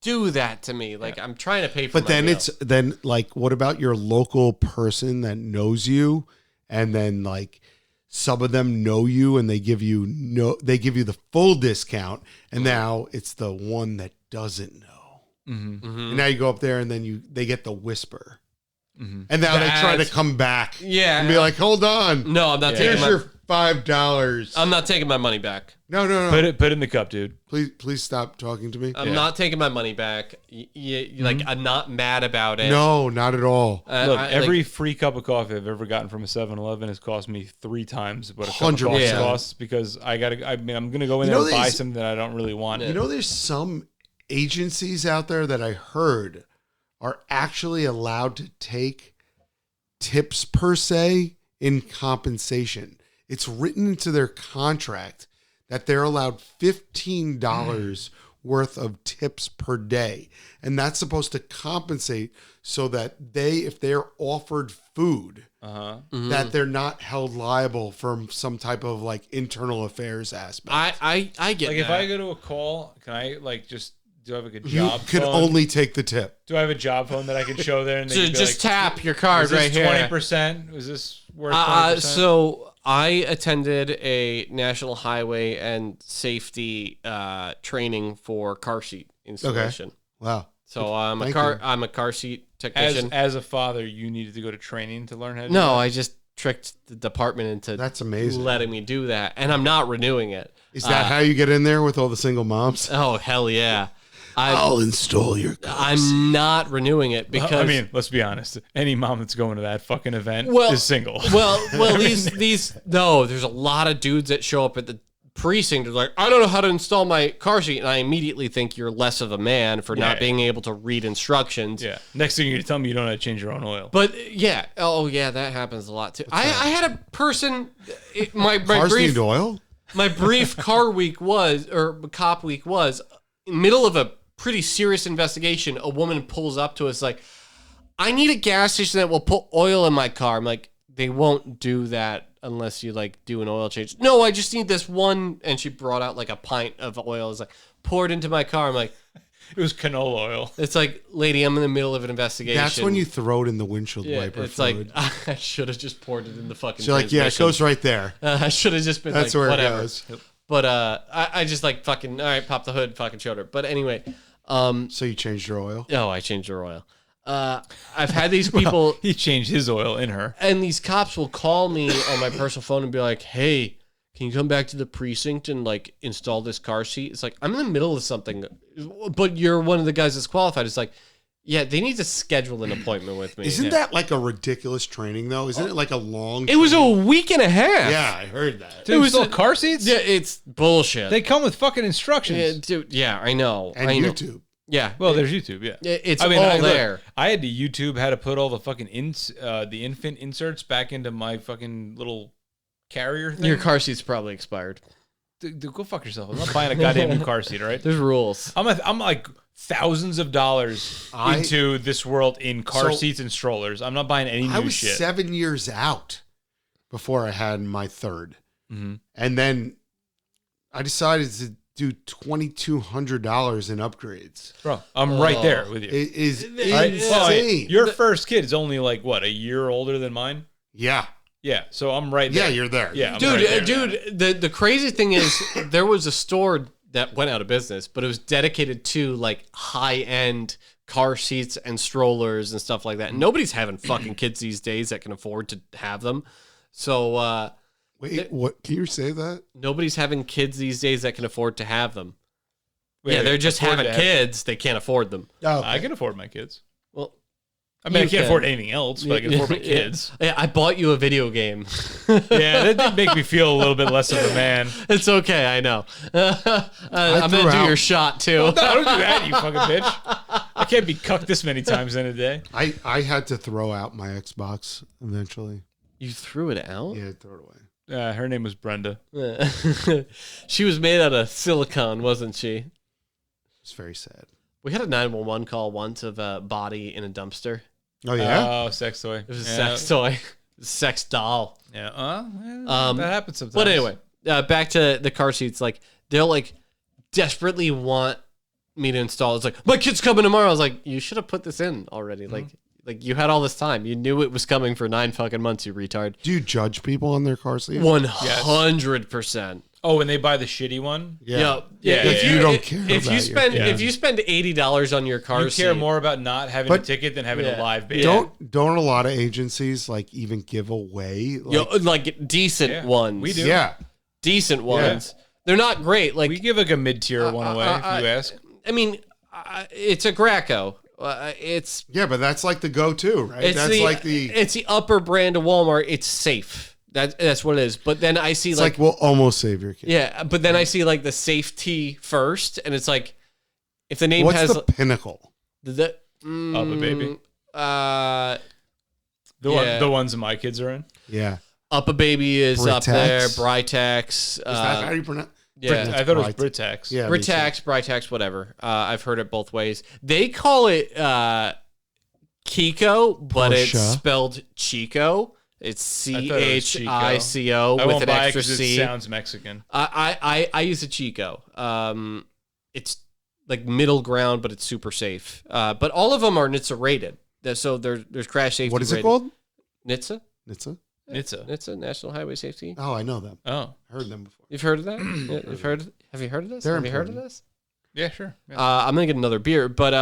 do that to me. Like, I'm trying to pay for. But then meal. Like, what about your local person that knows you, and then like. Some of them know you and they give you the full discount, and now it's the one that doesn't know. Mm-hmm. Mm-hmm. And now you go up there and then they get the whisper. Mm-hmm. And now they try to come back and be like, hold on. No, I'm not taking your $5. I'm not taking my money back. No. Put it in the cup, dude. Please stop talking to me. I'm not taking my money back. Like, I'm not mad about it. No, not at all. Look, every free cup of coffee I've ever gotten from a 7-Eleven has cost me 3 times what a cup of coffee costs, because I'm going to go in there and buy something that I don't really want. You know, there's some agencies out there that I heard are actually allowed to take tips per se in compensation. It's written into their contract that they're allowed $15 worth of tips per day. And that's supposed to compensate so that if they're offered food, that they're not held liable for some type of like internal affairs aspect. I get like that. If I go to a call, can I like just do I have like a job You could phone? only take the tip. Do I have a job phone that I can show there? And they just like, tap your card right here. 20%? Was this worth 20%? So I attended a national highway and safety training for car seat installation. Okay. Wow. So I'm a car seat technician. As a father, you needed to go to training to learn how to do No, that? I just tricked the department into That's amazing. letting me do that, and I'm not renewing it. Is that how you get in there with all the single moms? Oh, hell yeah. I'll install your car seat. I'm not renewing it because I mean, let's be honest. Any mom that's going to that fucking event is single. Well, these no, there's a lot of dudes that show up at the precinct. They're like, I don't know how to install my car seat, and I immediately think you're less of a man for not being able to read instructions. Yeah. Next thing you're gonna tell me you don't know how to change your own oil. But yeah, that happens a lot too. I had a person, my Cars brief need oil? my brief cop week was middle of a pretty serious investigation. A woman pulls up to us like, I need a gas station that will put oil in my car. I'm like, they won't do that unless you like do an oil change. No, I just need this one. And she brought out like a pint of oil. It's like poured into my car. I'm like, it was canola oil. it's like, lady, I'm in the middle of an investigation. That's when you throw it in the windshield wiper it's fluid. like, I should have just poured it in the fucking You're like, yeah, it goes right there. I should have just been That's like, where whatever. it goes. But I just like fucking, all right, pop the hood, fucking showed her. But anyway, So you changed your oil? oh, I changed her oil. I've had these people, He changed his oil in her. and these cops will call me on my personal phone and be like, hey, can you come back to the precinct and like install this car seat? It's like, I'm in the middle of something, but you're one of the guys that's qualified. It's like, yeah, they need to schedule an appointment with me. Isn't that like a ridiculous training, though? Isn't it like a long It was a week and a half. Yeah, I heard that. To install car seats? Yeah, it's bullshit. They come with fucking instructions. Yeah, dude, yeah, I know. And I know. YouTube. Yeah. Well, there's YouTube, yeah. It's all there. I had to YouTube how to put all the fucking the infant inserts back into my fucking little carrier thing. Your car seat's probably expired. Dude, go fuck yourself. I'm not buying a goddamn new car seat, all right? There's rules. I'm like thousands of dollars into this world in car seats and strollers. I'm not buying any new I was shit. 7 years out before I had my third. Mm-hmm. And then I decided to do $2,200 in upgrades. Bro, I'm right there with you. It is Right? insane. Well, your first kid is only like, what, a year older than mine? Yeah. Yeah, so I'm right there. Yeah, you're there. Yeah, I'm Dude, right there. the crazy thing is there was a store that went out of business, but it was dedicated to like high-end car seats and strollers and stuff like that. And nobody's having fucking kids these days that can afford to have them. So Wait, what? Can you say that? nobody's having kids these days that can afford to have them. Wait, yeah, they're just afford having to have- kids. They can't afford them. Oh, I can afford my kids. Well, I mean, I You can't can. afford anything else, but I can afford my kids. Yeah, I bought you a video game. Yeah, that did make me feel a little bit less of a man. It's okay, I know. I'm threw gonna do out- your shot too. No, don't do that, you fucking bitch. I can't be cucked this many times in a day. I had to throw out my Xbox eventually. You threw it out? Yeah, throw it away. Her name was Brenda. She was made out of silicone, wasn't she? It's very sad. We had a 911 call once of a body in a dumpster. Oh yeah. Oh, sex toy. It was a sex toy, sex doll. Yeah. That happens sometimes. But anyway, back to the car seats. Like they'll like desperately want me to install. It's like my kid's coming tomorrow. I was like, you should have put this in already. Like you had all this time. You knew it was coming for 9 fucking months. You retard. Do you judge people on their car seats? 100%. Oh, when they buy the shitty one? Yeah. If you don't care if you about spend your- if you spend $80 on your car You seat, care more about not having a ticket than having a live baby. Don't a lot of agencies like even give away like decent ones. We do. Yeah. Decent ones. They're not great. Like We give like a mid-tier one away if you ask. I mean, it's a Graco. It's Yeah, but that's like the go-to, right? it's That's it's the upper brand of Walmart. It's safe. That's what it is. But then I see it's like we'll almost save your kid. yeah. But then I see like the safety first, and it's like if the name What's has the pinnacle? the Up a baby. Yeah. The ones that my kids are in. Yeah. Up a Baby is up Britax? there. Britax. Is that how you pronounce? Yeah. I thought it was Brit- Britax. Yeah. me too. Britax, whatever. I've heard it both ways. They call it Kiko, but it's Porsche. spelled Chico. It's thought it was CHICO I with won't an buy it extra because C. it sounds Mexican. I use a Chico. It's like middle ground, but it's super safe. But all of them are NHTSA rated. So there's crash safety. What is it rated. called? NHTSA? NHTSA? NHTSA, National Highway Safety. Oh, I know them. Oh. I heard them before. You've heard of that? Yeah, have you heard of this? They're have you heard of important. this? Yeah, sure. Yeah. I'm gonna get another beer, but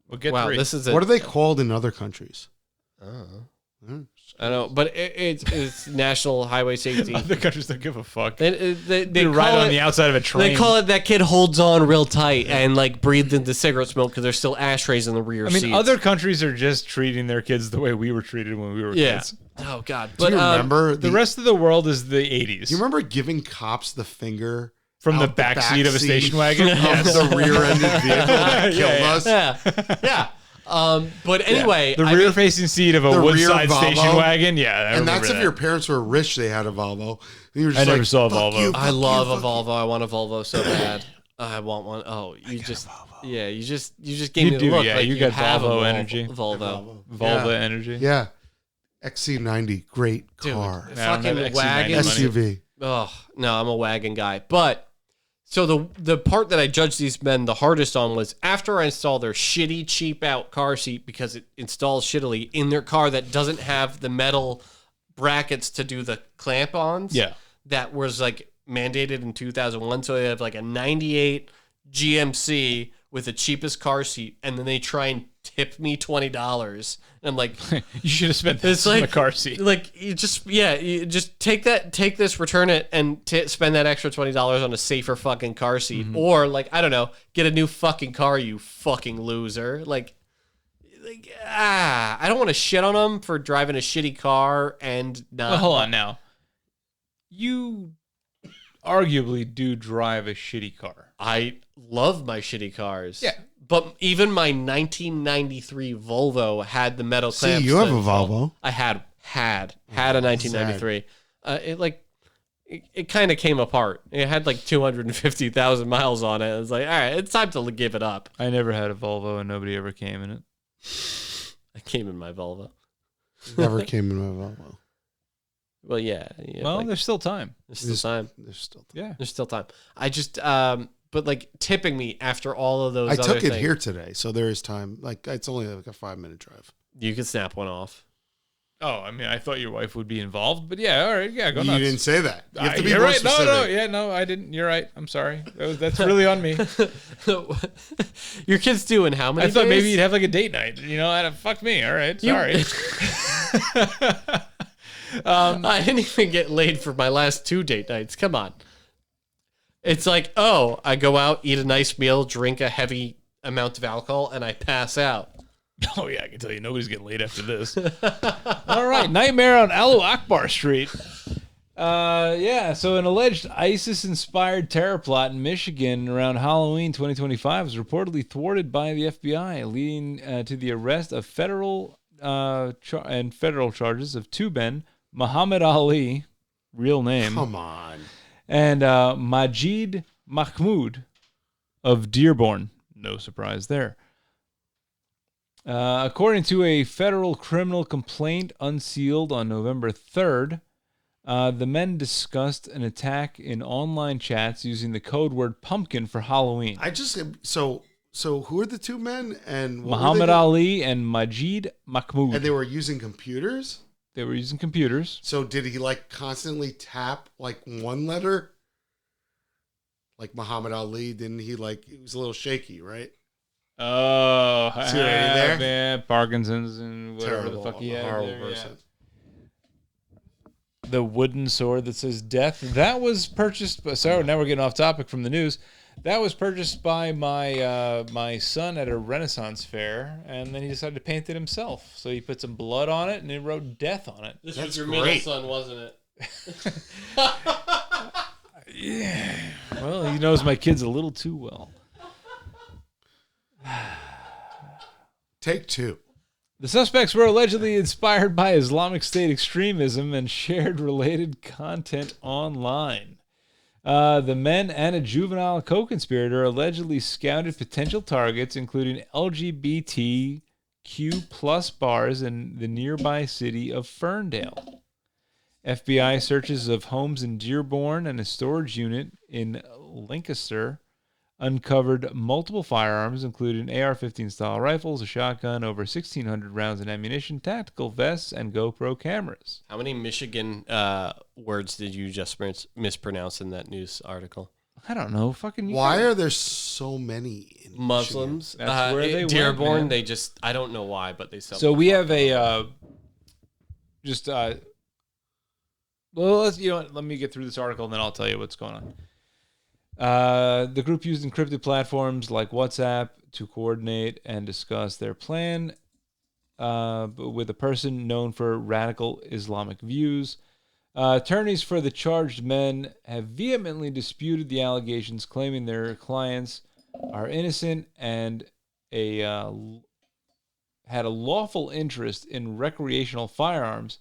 We'll get wow, 3. this is What are they called in other countries? Oh. Just I know, but it's National Highway Safety. Other countries don't give a fuck. They ride on the outside of a train. They call it that kid holds on real tight and like breathed into cigarette smoke because there's still ashtrays in the rear seats. Other countries are just treating their kids the way we were treated when we were kids. Oh God! Do you remember the rest of the world is the 80s? You remember giving cops the finger from the back seat of a station wagon? Yes. The rear-ended vehicle that killed us. Yeah. But anyway, the rear-facing seat of a Woodside station wagon. Yeah, and that's if your parents were rich, they had a Volvo. You were just I never saw a Volvo. I love a Volvo. I want a Volvo so bad. I want one. Oh, you just gave me the look. Yeah, like you got have Volvo energy. Volvo energy. Yeah, XC90, great car. Dude, fucking wagon SUV. Oh no, I'm a wagon guy. But so the part that I judged these men the hardest on was after I install their shitty, cheap out car seat because it installs shittily in their car that doesn't have the metal brackets to do the clamp-ons. Yeah, that was like mandated in 2001. So they have like a 98 GMC with the cheapest car seat, and then they try and tip me $20. And I'm like, you should have spent this on a car seat. Like, you just take this, return it, and spend that extra $20 on a safer fucking car seat. Mm-hmm. Or, like, I don't know, get a new fucking car, you fucking loser. I don't want to shit on them for driving a shitty car and not. Well, hold on now. You arguably do drive a shitty car. I love my shitty cars. Yeah. But even my 1993 Volvo had the metal clamps. See, you have a Volvo. I had a 1993. It kind of came apart. It had like 250,000 miles on it. I was like, all right, it's time to give it up. I never had a Volvo, and nobody ever came in it. I came in my Volvo. Never came in my Volvo. Well, yeah. Well, there's still time. There's still time. There's still time. I just but like tipping me after all of those. I took it here today, so there is time. Like it's only like a 5-minute drive. You could snap one off. Oh, I mean, I thought your wife would be involved, but yeah, all right, yeah, go nuts. You didn't say that. You have to be you're more right. specific. No, I didn't. You're right. I'm sorry. That's really on me. Your kid's doing how many? I thought days? maybe you'd have like a date night. Fuck me. All right, sorry. I didn't even get laid for my last 2 date nights. Come on. It's like, oh, I go out, eat a nice meal, drink a heavy amount of alcohol, and I pass out. Oh, yeah, I can tell you nobody's getting laid after this. All right, nightmare on Alu Akbar Street. So an alleged ISIS-inspired terror plot in Michigan around Halloween 2025 was reportedly thwarted by the FBI, leading to the arrest of federal charges of 2 men, Muhammad Ali, real name. Come on. And Majid Mahmoud of Dearborn. No surprise there. According to a federal criminal complaint unsealed on November 3rd, the men discussed an attack in online chats using the code word pumpkin for Halloween. So who are the 2 men? And Muhammad Ali and Majid Mahmoud. And they were using computers? They were using computers. So did he like constantly tap like one letter? Like Muhammad Ali, didn't he like, it was a little shaky, right? Oh, see what I mean there? Man, Parkinson's and whatever Terrible, the fuck he had. horrible person. The wooden sword that says death. That was purchased by, sorry, now we're getting off topic from the news. That was purchased by my son at a Renaissance fair, and then he decided to paint it himself. So he put some blood on it, and he wrote death on it. This was your middle son, wasn't it? Yeah. Well, he knows my kids a little too well. Take 2. The suspects were allegedly inspired by Islamic State extremism and shared related content online. The men and a juvenile co-conspirator allegedly scouted potential targets, including LGBTQ+ bars in the nearby city of Ferndale. FBI searches of homes in Dearborn and a storage unit in Lancaster uncovered multiple firearms, including AR-15 style rifles, a shotgun, over 1,600 rounds of ammunition, tactical vests, and GoPro cameras. How many Michigan words did you just mispronounce in that news article? I don't know. Fucking. Why are there so many in Muslims? Michigan? That's where they Dearborn. went, they just, I don't know why, but they sell. So we have a just let me get through this article and then I'll tell you what's going on. The group used encrypted platforms like WhatsApp to coordinate and discuss their plan with a person known for radical Islamic views. Attorneys for the charged men have vehemently disputed the allegations, claiming their clients are innocent and had a lawful interest in recreational firearms,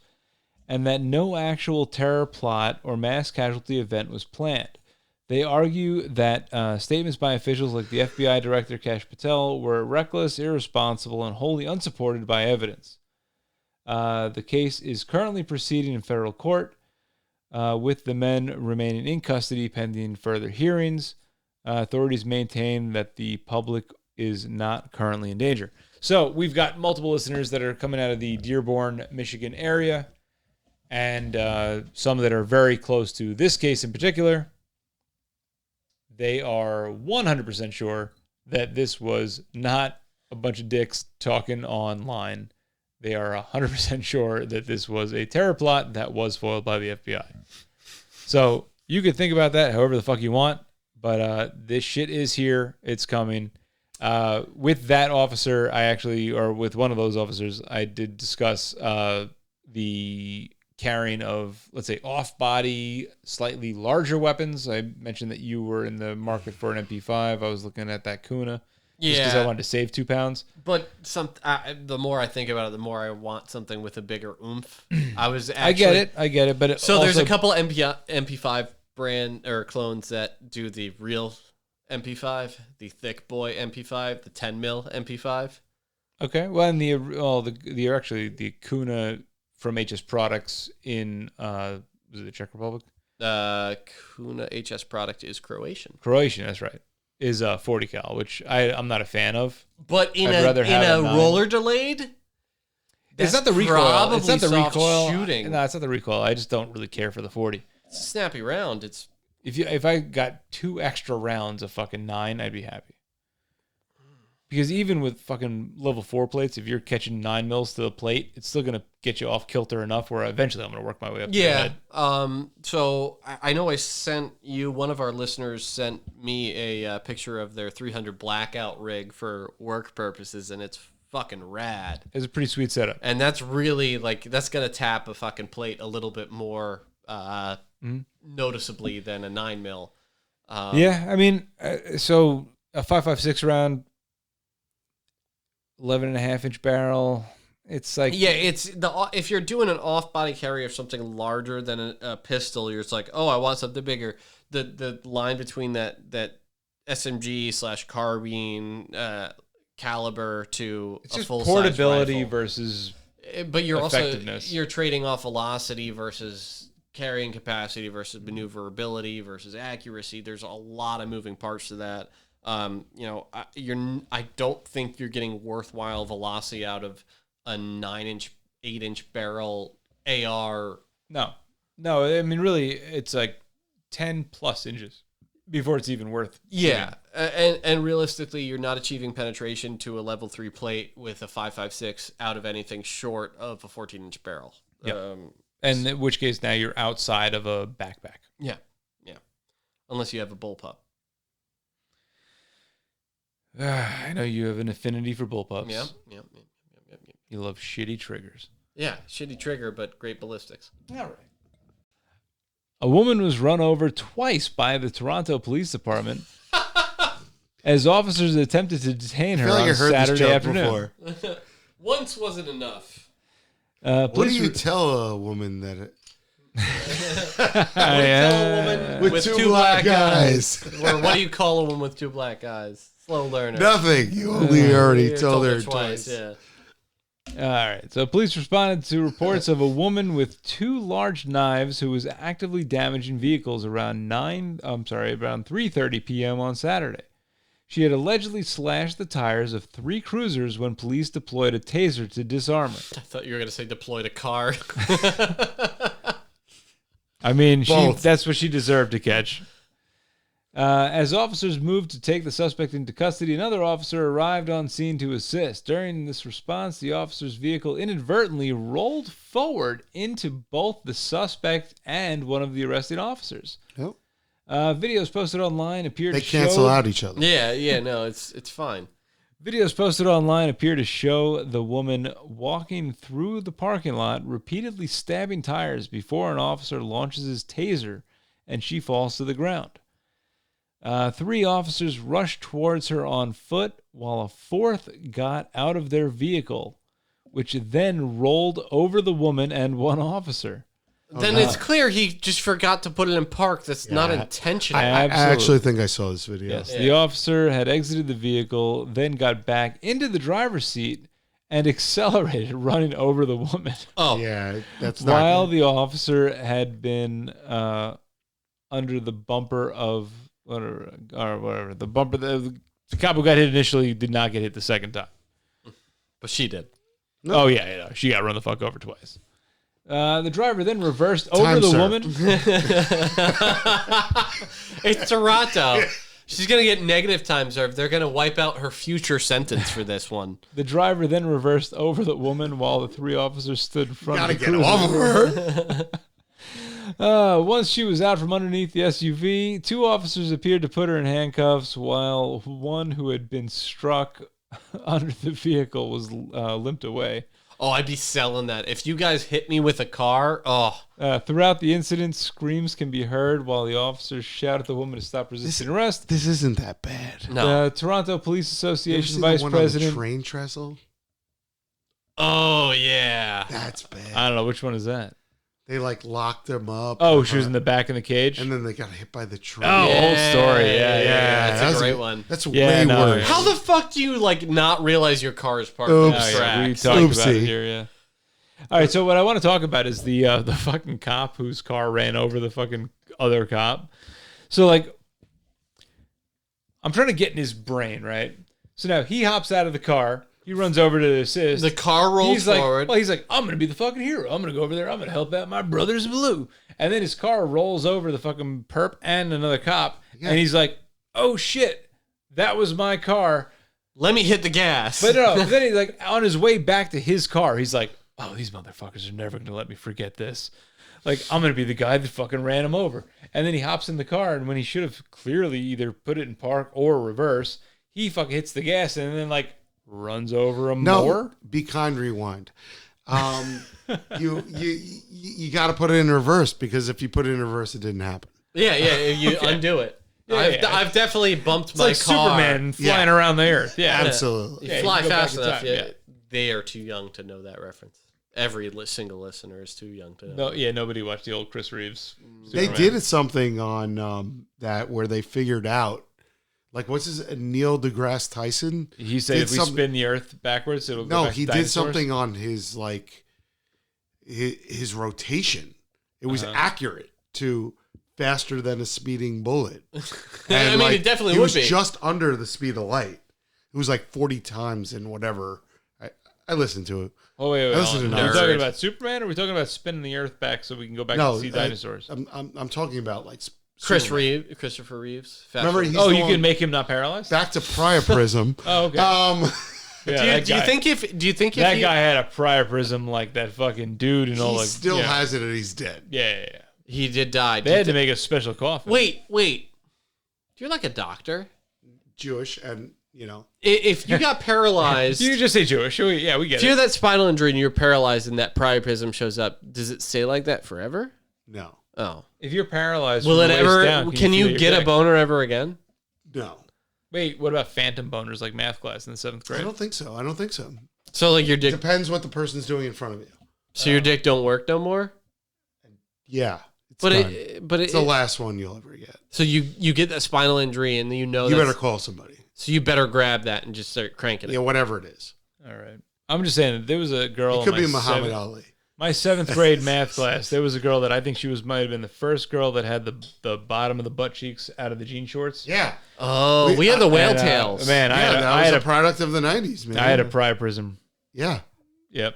and that no actual terror plot or mass casualty event was planned. They argue that statements by officials like the FBI Director Kash Patel were reckless, irresponsible, and wholly unsupported by evidence. The case is currently proceeding in federal court, with the men remaining in custody pending further hearings. Authorities maintain that the public is not currently in danger. So we've got multiple listeners that are coming out of the Dearborn, Michigan area, and some that are very close to this case in particular. They are 100% sure that this was not a bunch of dicks talking online. They are 100% sure that this was a terror plot that was foiled by the FBI. So you could think about that however the fuck you want, but this shit is here. It's coming. With that officer, with one of those officers, I did discuss the carrying of, let's say, off-body, slightly larger weapons. I mentioned that you were in the market for an MP5. I was looking at that Kuna. Just because I wanted to save 2 pounds. But the more I think about it, the more I want something with a bigger oomph. I get it. But there's a couple MP5 brand or clones that do the real MP5, the thick boy MP5, the 10 mil MP5. Okay, well, and the Kuna from HS Products in was it the Czech Republic? Kuna HS product is Croatian. Croatian, that's right. Is 40 cal, which I'm not a fan of. But in a roller delayed, it's not the recoil. It's not the soft recoil. Shooting. No, it's not the recoil. I just don't really care for the 40. It's a snappy round. It's if I got 2 extra rounds of fucking 9, I'd be happy. Because even with fucking level 4 plates, if you're catching 9 mils to the plate, it's still gonna get you off kilter enough where eventually I'm gonna work my way up. To the head. So I know I sent you. One of our listeners sent me a picture of their 300 blackout rig for work purposes, and it's fucking rad. It's a pretty sweet setup, and that's really that's gonna tap a fucking plate a little bit more noticeably than a 9 mil. Yeah, I mean, so a 5.56 round. 11.5-inch barrel. It's like it's if you're doing an off-body carry of something larger than a pistol, you're just like, oh, I want something bigger. The line between that SMG / carbine caliber to it's a just full portability rifle. Versus, but you're effectiveness. Also you're trading off velocity versus carrying capacity versus maneuverability versus accuracy. There's a lot of moving parts to that. I don't think you're getting worthwhile velocity out of a 9-inch, 8-inch barrel AR. No. I mean, really, it's like 10 plus inches before it's even worth. Yeah, and realistically, you're not achieving penetration to a level 3 plate with a 5.56 out of anything short of a 14-inch barrel. Yeah. And in which case, now you're outside of a backpack. Yeah. Unless you have a bullpup. I know you have an affinity for bullpups. Yeah. You love shitty triggers. Yeah, shitty trigger, but great ballistics. All right. A woman was run over twice by the Toronto Police Department as officers attempted to detain her on Saturday afternoon. Once wasn't enough. What do you tell a woman that... with two black eyes? Or what do you call a woman with 2 black eyes? Slow learner. Nothing. You only already told her twice. Yeah. All right. So police responded to reports of a woman with 2 large knives who was actively damaging vehicles around 3:30 p.m. on Saturday. She had allegedly slashed the tires of 3 cruisers when police deployed a taser to disarm her. I thought you were going to say deployed a car. I mean, that's what she deserved to catch. As officers moved to take the suspect into custody, another officer arrived on scene to assist. During this response, the officer's vehicle inadvertently rolled forward into both the suspect and one of the arrested officers. Yep. Videos posted online appear to show... They cancel out each other. Yeah, no, it's fine. Videos posted online appear to show the woman walking through the parking lot, repeatedly stabbing tires before an officer launches his taser and she falls to the ground. 3 officers rushed towards her on foot, while a 4th got out of their vehicle, which then rolled over the woman and one officer. Then it's clear he just forgot to put it in park. That's not intentional. I actually think I saw this video. Yes, the officer had exited the vehicle, then got back into the driver's seat and accelerated, running over the woman. Oh, yeah, that's not while good. the officer had been under the bumper of whatever the bumper. The cop who got hit initially did not get hit the second time, but she did. No. Oh yeah, she got run the fuck over twice. The driver then reversed over the woman. It's Toronto. She's going to get negative time served. They're going to wipe out her future sentence for this one. The driver then reversed over the woman while the 3 officers stood in front of the cruiser. Gotta get over her. Once she was out from underneath the SUV, 2 officers appeared to put her in handcuffs, while one who had been struck under the vehicle was limped away. Oh, I'd be selling that. If you guys hit me with a car, throughout the incident, screams can be heard while the officers shout at the woman to stop resisting arrest. This isn't that bad. No. The Toronto Police Association the Vice one on the President. train trestle? Oh, yeah. That's bad. I don't know, which one is that? They like locked him up. Oh, she was in the back in the cage? And then they got hit by the train. Oh, old story. Yeah. That's a great one. That's way worse. How the fuck do you not realize your car is parked Oops. on the We tracks? talked about it here, yeah. All right, so what I want to talk about is the fucking cop whose car ran over the fucking other cop. So, I'm trying to get in his brain, right? So now he hops out of the car. He runs over to assist. The car rolls forward. He's like, I'm going to be the fucking hero. I'm going to go over there. I'm going to help out my brothers blue. And then his car rolls over the fucking perp and another cop. Yeah. And he's like, oh, shit. That was my car. Let me hit the gas. But no, then he's on his way back to his car, he's like, oh, these motherfuckers are never going to let me forget this. I'm going to be the guy that fucking ran him over. And then he hops in the car, and when he should have clearly either put it in park or reverse, he fucking hits the gas and then, runs over him more. Be kind, rewind. You got to put it in reverse, because if you put it in reverse, it didn't happen. Yeah, you undo it. I've definitely bumped my car. Superman flying around the earth. Yeah, absolutely. You fly fast enough. Yeah. They are too young to know that reference. Every single listener is too young to know. No, nobody watched the old Chris Reeves. Superman. They did something on that where they figured out, what's his Neil deGrasse Tyson? He said if we spin the Earth backwards, it'll go back to dinosaurs. Did something on his his rotation. It was accurate to faster than a speeding bullet. And it definitely would be. He was just under the speed of light. It was 40 times in whatever. I listened to it. Oh wait. Are we talking about Superman, or are we talking about spinning the Earth back so we can go back and see dinosaurs? I'm talking about Christopher Reeves. Remember, you can make him not paralyzed. Back to priapism. Oh, okay. Do you think if that guy had a priapism like that fucking dude and all, he still has it and he's dead. Yeah. He did die. They had to make a special coffin. Wait. You're like a doctor. Jewish, and if you got paralyzed, you just say Jewish. We get it. If you have that spinal injury and you're paralyzed and that priapism shows up, does it stay like that forever? No. Oh. If you're paralyzed, will it ever? Down, can you get a boner ever again? No. Wait, what about phantom boners like math class in the 7th grade? I don't think so. So your dick depends what the person's doing in front of you. So your dick don't work no more? Yeah. It's the last one you'll ever get. So you get that spinal injury and you better call somebody. So you better grab that and just start cranking it. Yeah, whatever it is. All right. I'm just saying that there was a girl. It could be Muhammad Ali. My 7th grade math class. There was a girl that I think might have been the first girl that had the bottom of the butt cheeks out of the jean shorts. Yeah. Oh, we had the whale tails. Man, that was a product of the 90s, man. I had a priapism. Yeah. Yep.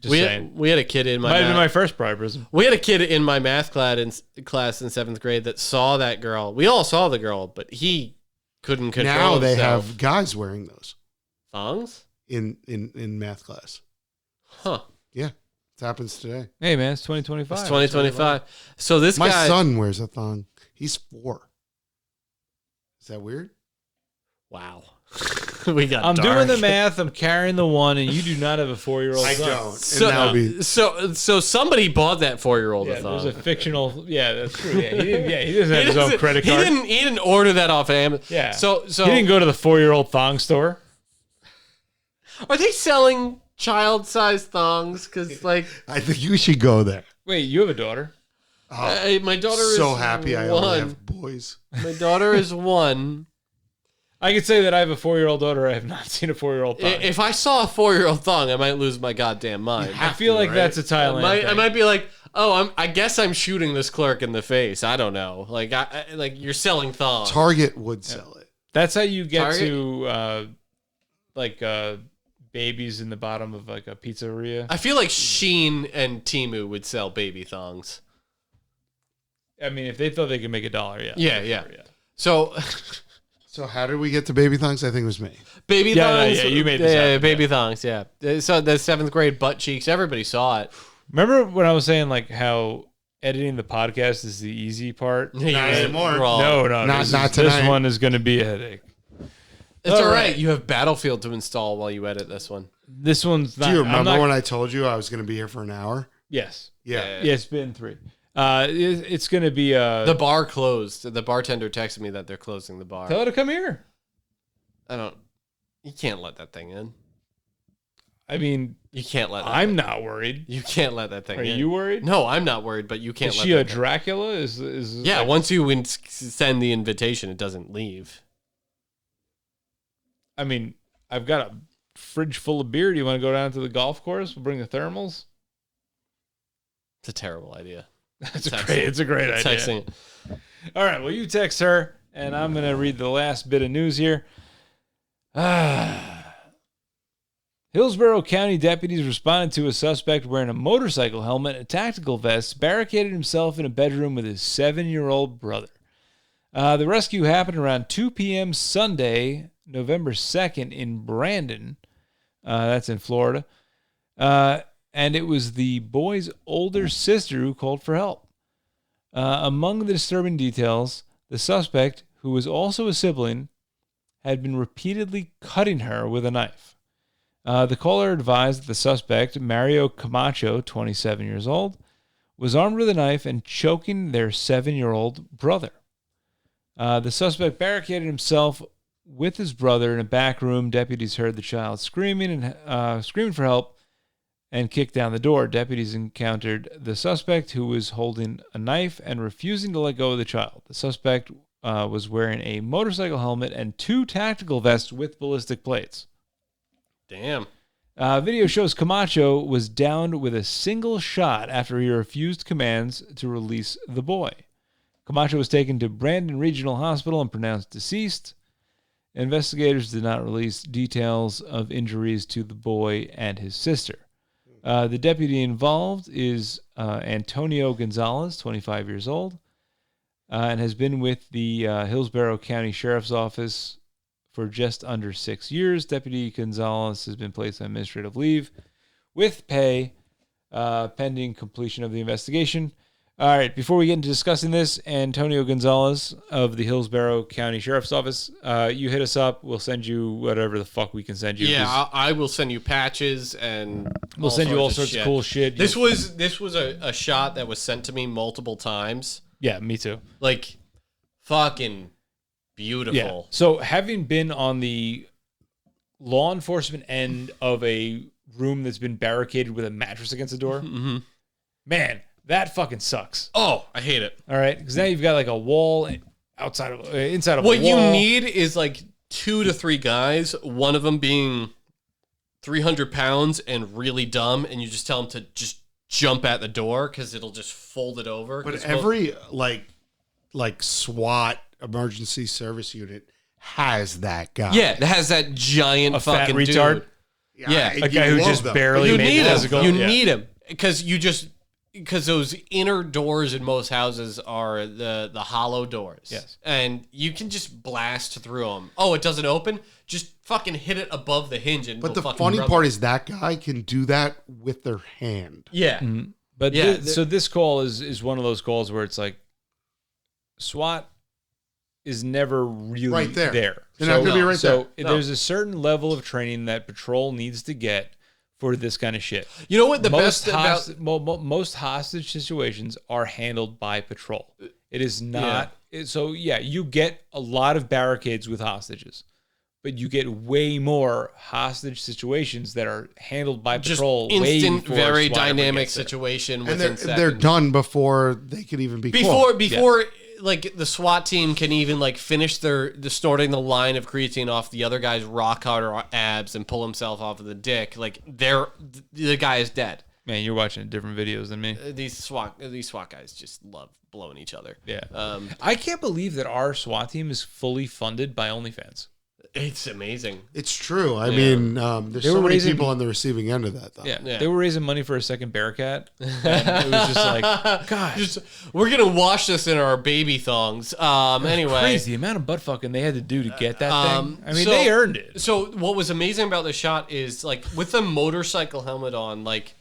Just saying. We had a kid in my Might have been my first priapism. We had a kid in my math class in 7th grade that saw that girl. We all saw the girl, but he couldn't control Now they himself. have guys wearing those Thongs in math class. Huh. Yeah, it happens today. Hey, man, it's 2025. It's 2025. So this My guy... son wears a thong. He's 4. Is that weird? Wow. We got I'm dark. doing the math. I'm carrying the 1, and you do not have a 4-year-old I son. don't. So, And that'll be so somebody bought that 4-year-old Yeah, a thong. there's a fictional. Yeah, that's true. Yeah, he doesn't have his own credit card. He didn't order that off Amazon. Yeah. So he didn't go to the 4-year-old thong store. are they selling child-sized thongs? Because like I think you should go there. Wait, you have a daughter? my daughter is So happy I only 1. have boys. My daughter is 1. I could say that I have a 4-year-old daughter. I have not seen a 4-year-old thong. If I saw a 4-year-old thong, I might lose my goddamn mind. I feel like that's a Thailand I thing. might be like, oh, I guess I'm shooting this clerk in the face. I don't know. Like, like you're selling thongs. Target would sell it. That's how you get Target? to babies in the bottom of like a pizzeria. I feel like Shein and Temu would sell baby thongs. I mean, if they thought they could make $1, yeah. Yeah. Sure, yeah. So, So how did we get to baby thongs? I think it was me. baby Yeah, thongs. yeah, you made this happen, baby thongs. Yeah. So the 7th grade butt cheeks. Everybody saw it. Remember when I was saying like how editing the podcast is the easy part? Not anymore. No, Not this tonight. one is going to be a headache. It's All all right. right. You have Battlefield to install while you edit this one. This one's not. Do you I'm remember not- when I told you I was going to be here for an hour? Yes. Yeah. Yeah, it's been 3. It's going to be The bar closed. The bartender texted me that they're closing the bar. Tell her to come here. You can't let that thing in. I mean, You can't let that I'm not worried. You can't let that thing Are in. you worried? No, I'm not worried, but you can't Is let she that a thing- Dracula? Is Yeah, like- once you send the invitation, it doesn't leave. I mean, I've got a fridge full of beer. Do you want to go down to the golf course? We'll bring the thermals. It's a terrible idea. It's a great idea. Texting it. All right, well, you text her, and I'm going to read the last bit of news here. Hillsborough County deputies responded to a suspect wearing a motorcycle helmet and a tactical vest, barricaded himself in a bedroom with his 7-year-old brother. The rescue happened around 2 p.m. Sunday, November 2nd in Brandon. That's in Florida. And it was the boy's older sister who called for help. Among the disturbing details, the suspect, who was also a sibling, had been repeatedly cutting her with a knife. The caller advised that the suspect, Mario Camacho, 27 years old, was armed with a knife and choking their 7-year-old brother. The suspect barricaded himself with his brother in a back room. Deputies heard the child screaming for help and kicked down the door. Deputies encountered the suspect, who was holding a knife and refusing to let go of the child. The suspect was wearing a motorcycle helmet and 2 tactical vests with ballistic plates. Damn. Video shows Camacho was downed with a single shot after he refused commands to release the boy. Camacho was taken to Brandon Regional Hospital and pronounced deceased. Investigators did not release details of injuries to the boy and his sister. The deputy involved is Antonio Gonzalez, 25 years old, and has been with the Hillsborough County Sheriff's Office for just under 6 years. Deputy Gonzalez has been placed on administrative leave with pay pending completion of the investigation. All right, before we get into discussing this, Antonio Gonzalez of the Hillsborough County Sheriff's Office, you hit us up. We'll send you whatever the fuck we can send you. Yeah, I will send you patches and We'll send you all sorts of cool shit. This was a shot that was sent to me multiple times. Yeah, me too. Like, fucking beautiful. Yeah. So having been on the law enforcement end of a room that's been barricaded with a mattress against the door, man, that fucking sucks. Oh, I hate it. All right, because now you've got like a wall inside of a wall. What you need is like 2 to 3 guys, one of them being 300 pounds and really dumb, and you just tell them to just jump at the door because it'll just fold it over. But every like SWAT emergency service unit has that guy. Yeah, it has that giant A fat fucking retard? dude. Yeah. A guy who just barely You made need it as a him. goal. You Yeah. need him because those inner doors in most houses are the hollow doors. Yes. And you can just blast through them. Oh, it doesn't open? Just fucking hit it above the hinge and But the funny part is that guy can do that with their hand. Yeah. Mm-hmm. But Yeah, so this call is one of those calls where it's like SWAT is never really Right there. They're not going to be right so there. there's a certain level of training that patrol needs to get for this kind of shit. You know what the most best about most hostage situations are handled by patrol. It is not so. Yeah, you get a lot of barricades with hostages, but you get way more hostage situations that are handled by just patrol. instant, way very SWAT ever dynamic gets there. situation And within they're seconds. done before they could even be caught. Before like the SWAT team can even like finish the snorting the line of creatine off the other guy's rock hard abs and pull himself off of the dick, like the guy is dead. Man, you're watching different videos than me. These SWAT guys just love blowing each other. Yeah. I can't believe that our SWAT team is fully funded by OnlyFans. It's amazing. It's true. I mean, there's so many people on the receiving end of that, though. Yeah. They were raising money for a second Bearcat. And it was just like, God. We're going to wash this in our baby thongs. Anyway. Crazy the amount of butt fucking they had to do to get that thing. I mean, so- they earned it. So what was amazing about the shot is like with the motorcycle helmet on, like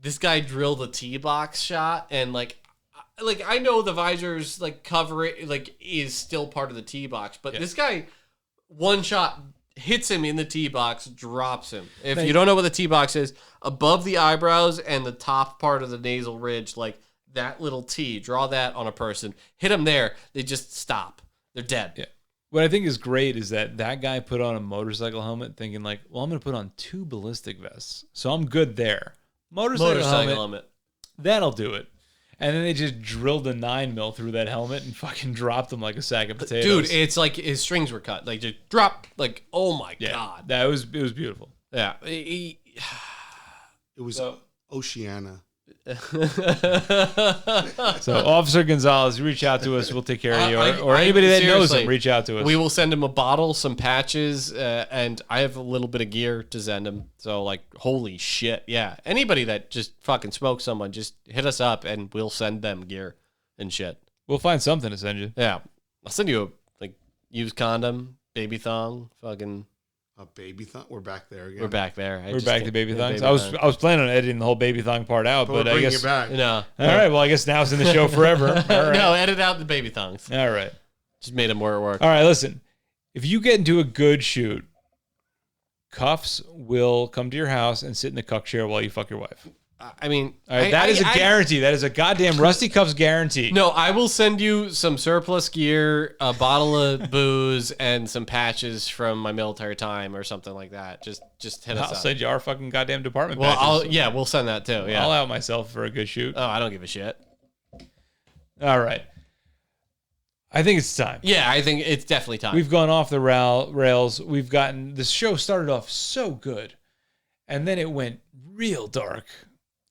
this guy drilled a tee box shot and like I know the visors like cover it like is still part of the tee box, but this guy one shot hits him in the tee box, drops him. If you don't know what the tee box is, above the eyebrows and the top part of the nasal ridge, like that little T, draw that on a person, hit them there, they just stop. They're dead. Yeah. What I think is great is that guy put on a motorcycle helmet thinking like, well, I'm going to put on 2 ballistic vests. So I'm good there. Motorcycle helmet, that'll do it. And then they just drilled a 9mm through that helmet and fucking dropped him like a sack of potatoes. Dude, it's like his strings were cut. Like, just drop. Like, oh my God. It was beautiful. Yeah. It was Oceana. So, Officer Gonzalez, reach out to us. We'll take care of you. Or anybody that knows him, reach out to us. We will send him a bottle, some patches, and I have a little bit of gear to send him. So, like, holy shit. Yeah. Anybody that just fucking smokes someone, just hit us up and we'll send them gear and shit. We'll find something to send you. Yeah. I'll send you a, like, used condom, baby thong, fucking... A baby thong. We're back there again. We're back there. We're back to baby thongs. I was planning on editing the whole baby thong part out, but I guess it back. No. All right. Well, I guess now it's in the show forever. All right. No, edit out the baby thongs. All right. Just made them work. All right. Listen, if you get into a good shoot, Cuffs will come to your house and sit in the cuck chair while you fuck your wife. I mean, All right, that is a guarantee. That is a goddamn Rusty Cuffs guarantee. No, I will send you some surplus gear, a bottle of booze, and some patches from my military time or something like that. Just hit us I'll up. send you our fucking goddamn department Well, patches. we'll send that too. Yeah, I'll out myself for a good shoot. Oh, I don't give a shit. All right. I think it's time. Yeah, I think it's definitely time. We've gone off the rails. We've gotten the show started off so good, and then it went real dark.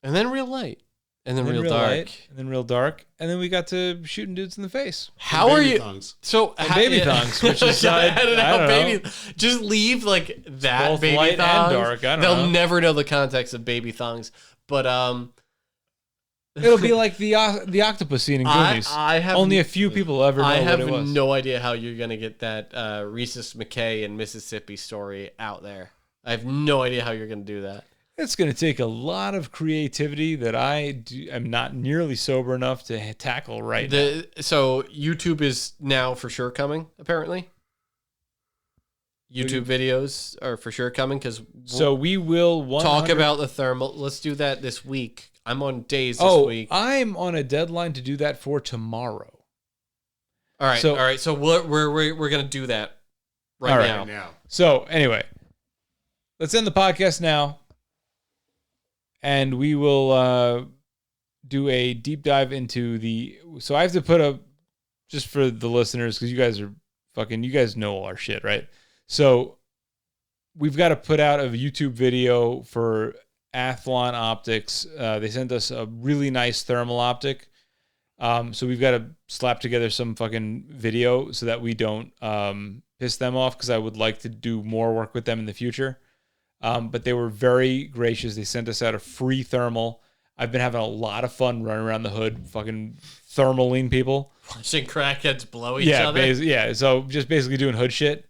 And then real light. And then real light, dark. and then real dark. And then we got to shooting dudes in the face. How are you? Thongs. So And baby thongs, which is I don't know. baby. Just leave like that Both baby light and thongs. dark, I don't They'll know. never know the context of baby thongs. But It'll be like the octopus scene in Goonies. I have Only a few people ever know I what have it was. no idea how you're gonna get that Rhesus McKay in Mississippi story out there. I have no idea how you're gonna do that. It's going to take a lot of creativity that I am not nearly sober enough to tackle right now. So YouTube is now for sure coming. Apparently, YouTube videos are for sure coming because So we will talk about the thermal. Let's do that this week. I'm on days this week. I'm on a deadline to do that for tomorrow. All right, all right. So we're gonna do that right now. So anyway, let's end the podcast now, and we will do a deep dive into the. So I have to put up just for the listeners because you guys are fucking. You guys know all our shit, right? So we've got to put out a YouTube video for Athlon Optics. They sent us a really nice thermal optic. So we've got to slap together some fucking video so that we don't piss them off because I would like to do more work with them in the future. But they were very gracious. They sent us out a free thermal. I've been having a lot of fun running around the hood, fucking thermaling people. Watching crackheads blow each other. Yeah, so just basically doing hood shit.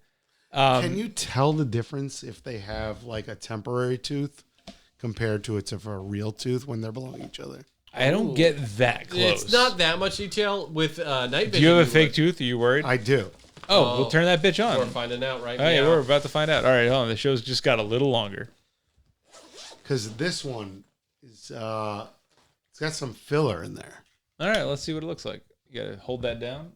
Can you tell the difference if they have like a temporary tooth compared to it's a real tooth when they're blowing each other? I don't get that close. It's not that much detail with night vision. Do you have a fake tooth? Are you worried? I do. Oh, we'll turn that bitch on. We're finding out right now. Oh, yeah, we're about to find out. All right, hold on. The show's just got a little longer. Because this one is, it's got some filler in there. All right, let's see what it looks like. You got to hold that down.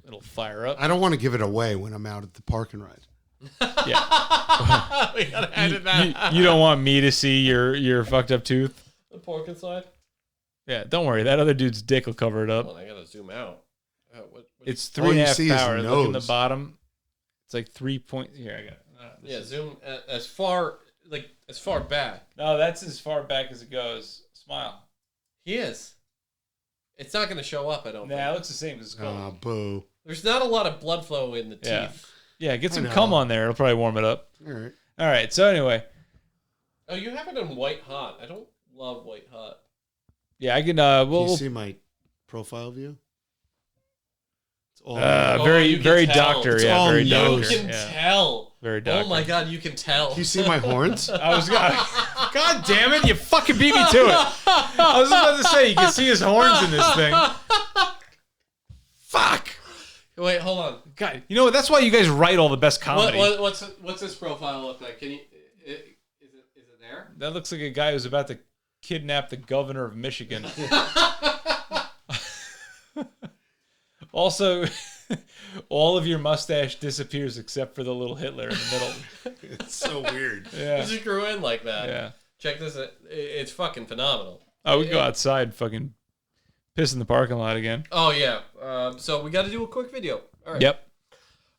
It'll fire up. I don't want to give it away when I'm out at the park and ride. Yeah. We gotta edit that. You don't want me to see your fucked up tooth? The pork inside? Yeah, don't worry. That other dude's dick will cover it up. Hold on, I gotta zoom out. It's All you 3.5 see is power. Look in the nose. bottom. It's like 3 point. Here, I got it. Yeah, zoom as far back. No, that's as far back as it goes. Smile. He is. It's not gonna show up, I don't Nah, it think. looks the same as it's cold. Boo. There's not a lot of blood flow in the Yeah. teeth. Yeah, get some know. cum on there. It'll probably warm it up. All right. All right, so anyway. Oh, you have it in white hot. I don't love white hot. Yeah, I can, Can we'll you see my profile view? It's all very, you can very tell. doctor. It's Yeah, all very nose. doctor. You can Yeah. tell. Very doctor. Oh my god, you can tell. Can you see my horns? I was God damn it, you fucking beat me to it. I was about to say, you can see his horns in this thing. Fuck. Wait, hold on. God, you know what? That's why you guys write all the best comedy. What's this profile look like? Can you? Is it there? That looks like a guy who's about to kidnap the governor of Michigan. Also, all of your mustache disappears except for the little Hitler in the middle. It's so weird. Yeah. It just grew in like that. Yeah. Check this. It's fucking phenomenal. Oh, we go outside and fucking piss in the parking lot again. Oh yeah. So we got to do a quick video. All right. Yep.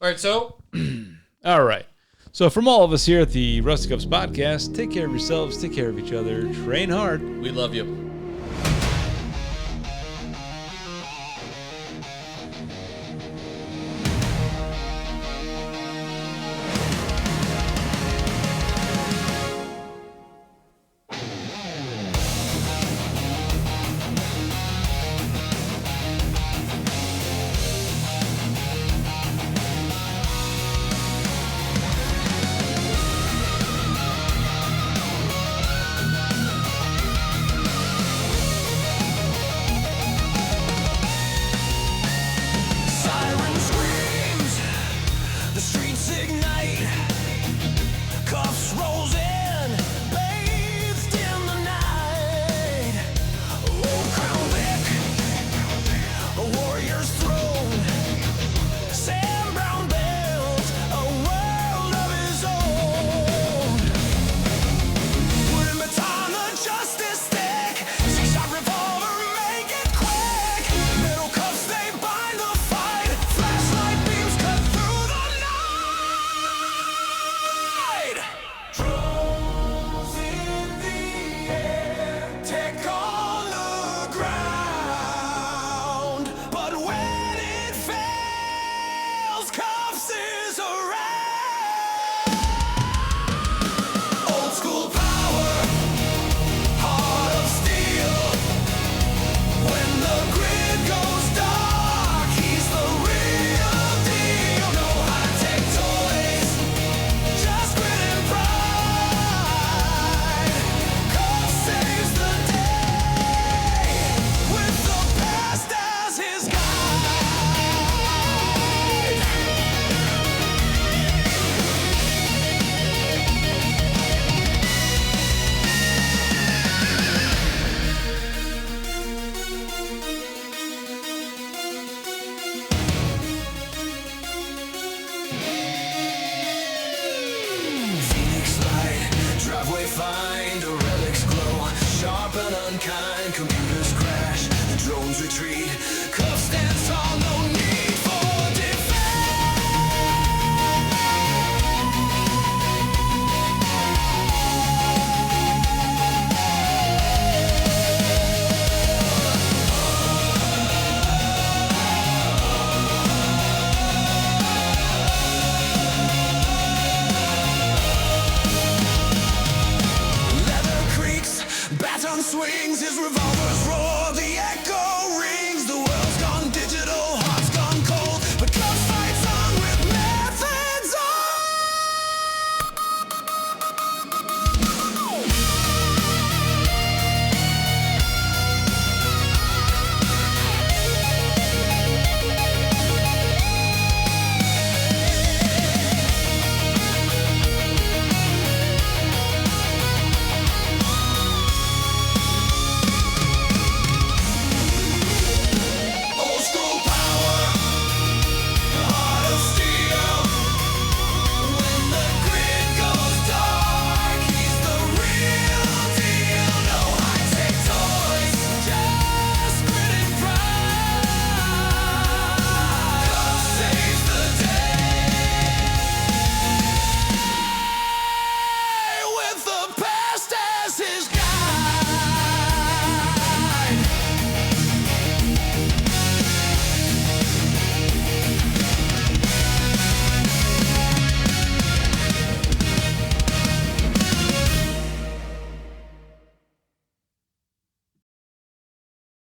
All right. So All right. So from all of us here at the Rusty Cups podcast, take care of yourselves, take care of each other, train hard. we love you. Siren screams, the streets ignite, cuffs rolls in, bathed in the night. Oh, Crown Vic, a warrior's throne. Sam Brown built a world of his own. Put him on the justice stick, six-shot revolver, make it quick. Metal cuffs, they bind the fight. Flashlight beams cut through the night. Drones in the air, tech on the ground. But when it fails, cuffs is around. Old school power, heart of steel. When the grid goes dark, he's the real deal. No high-tech toys, just grit and pride. Cuff saves the day with the past as his guide. Phoenix light, driveway find, relics glow, sharp and unkind, computers crash, the drones retreat, cuff stands tall, no need for defense. swing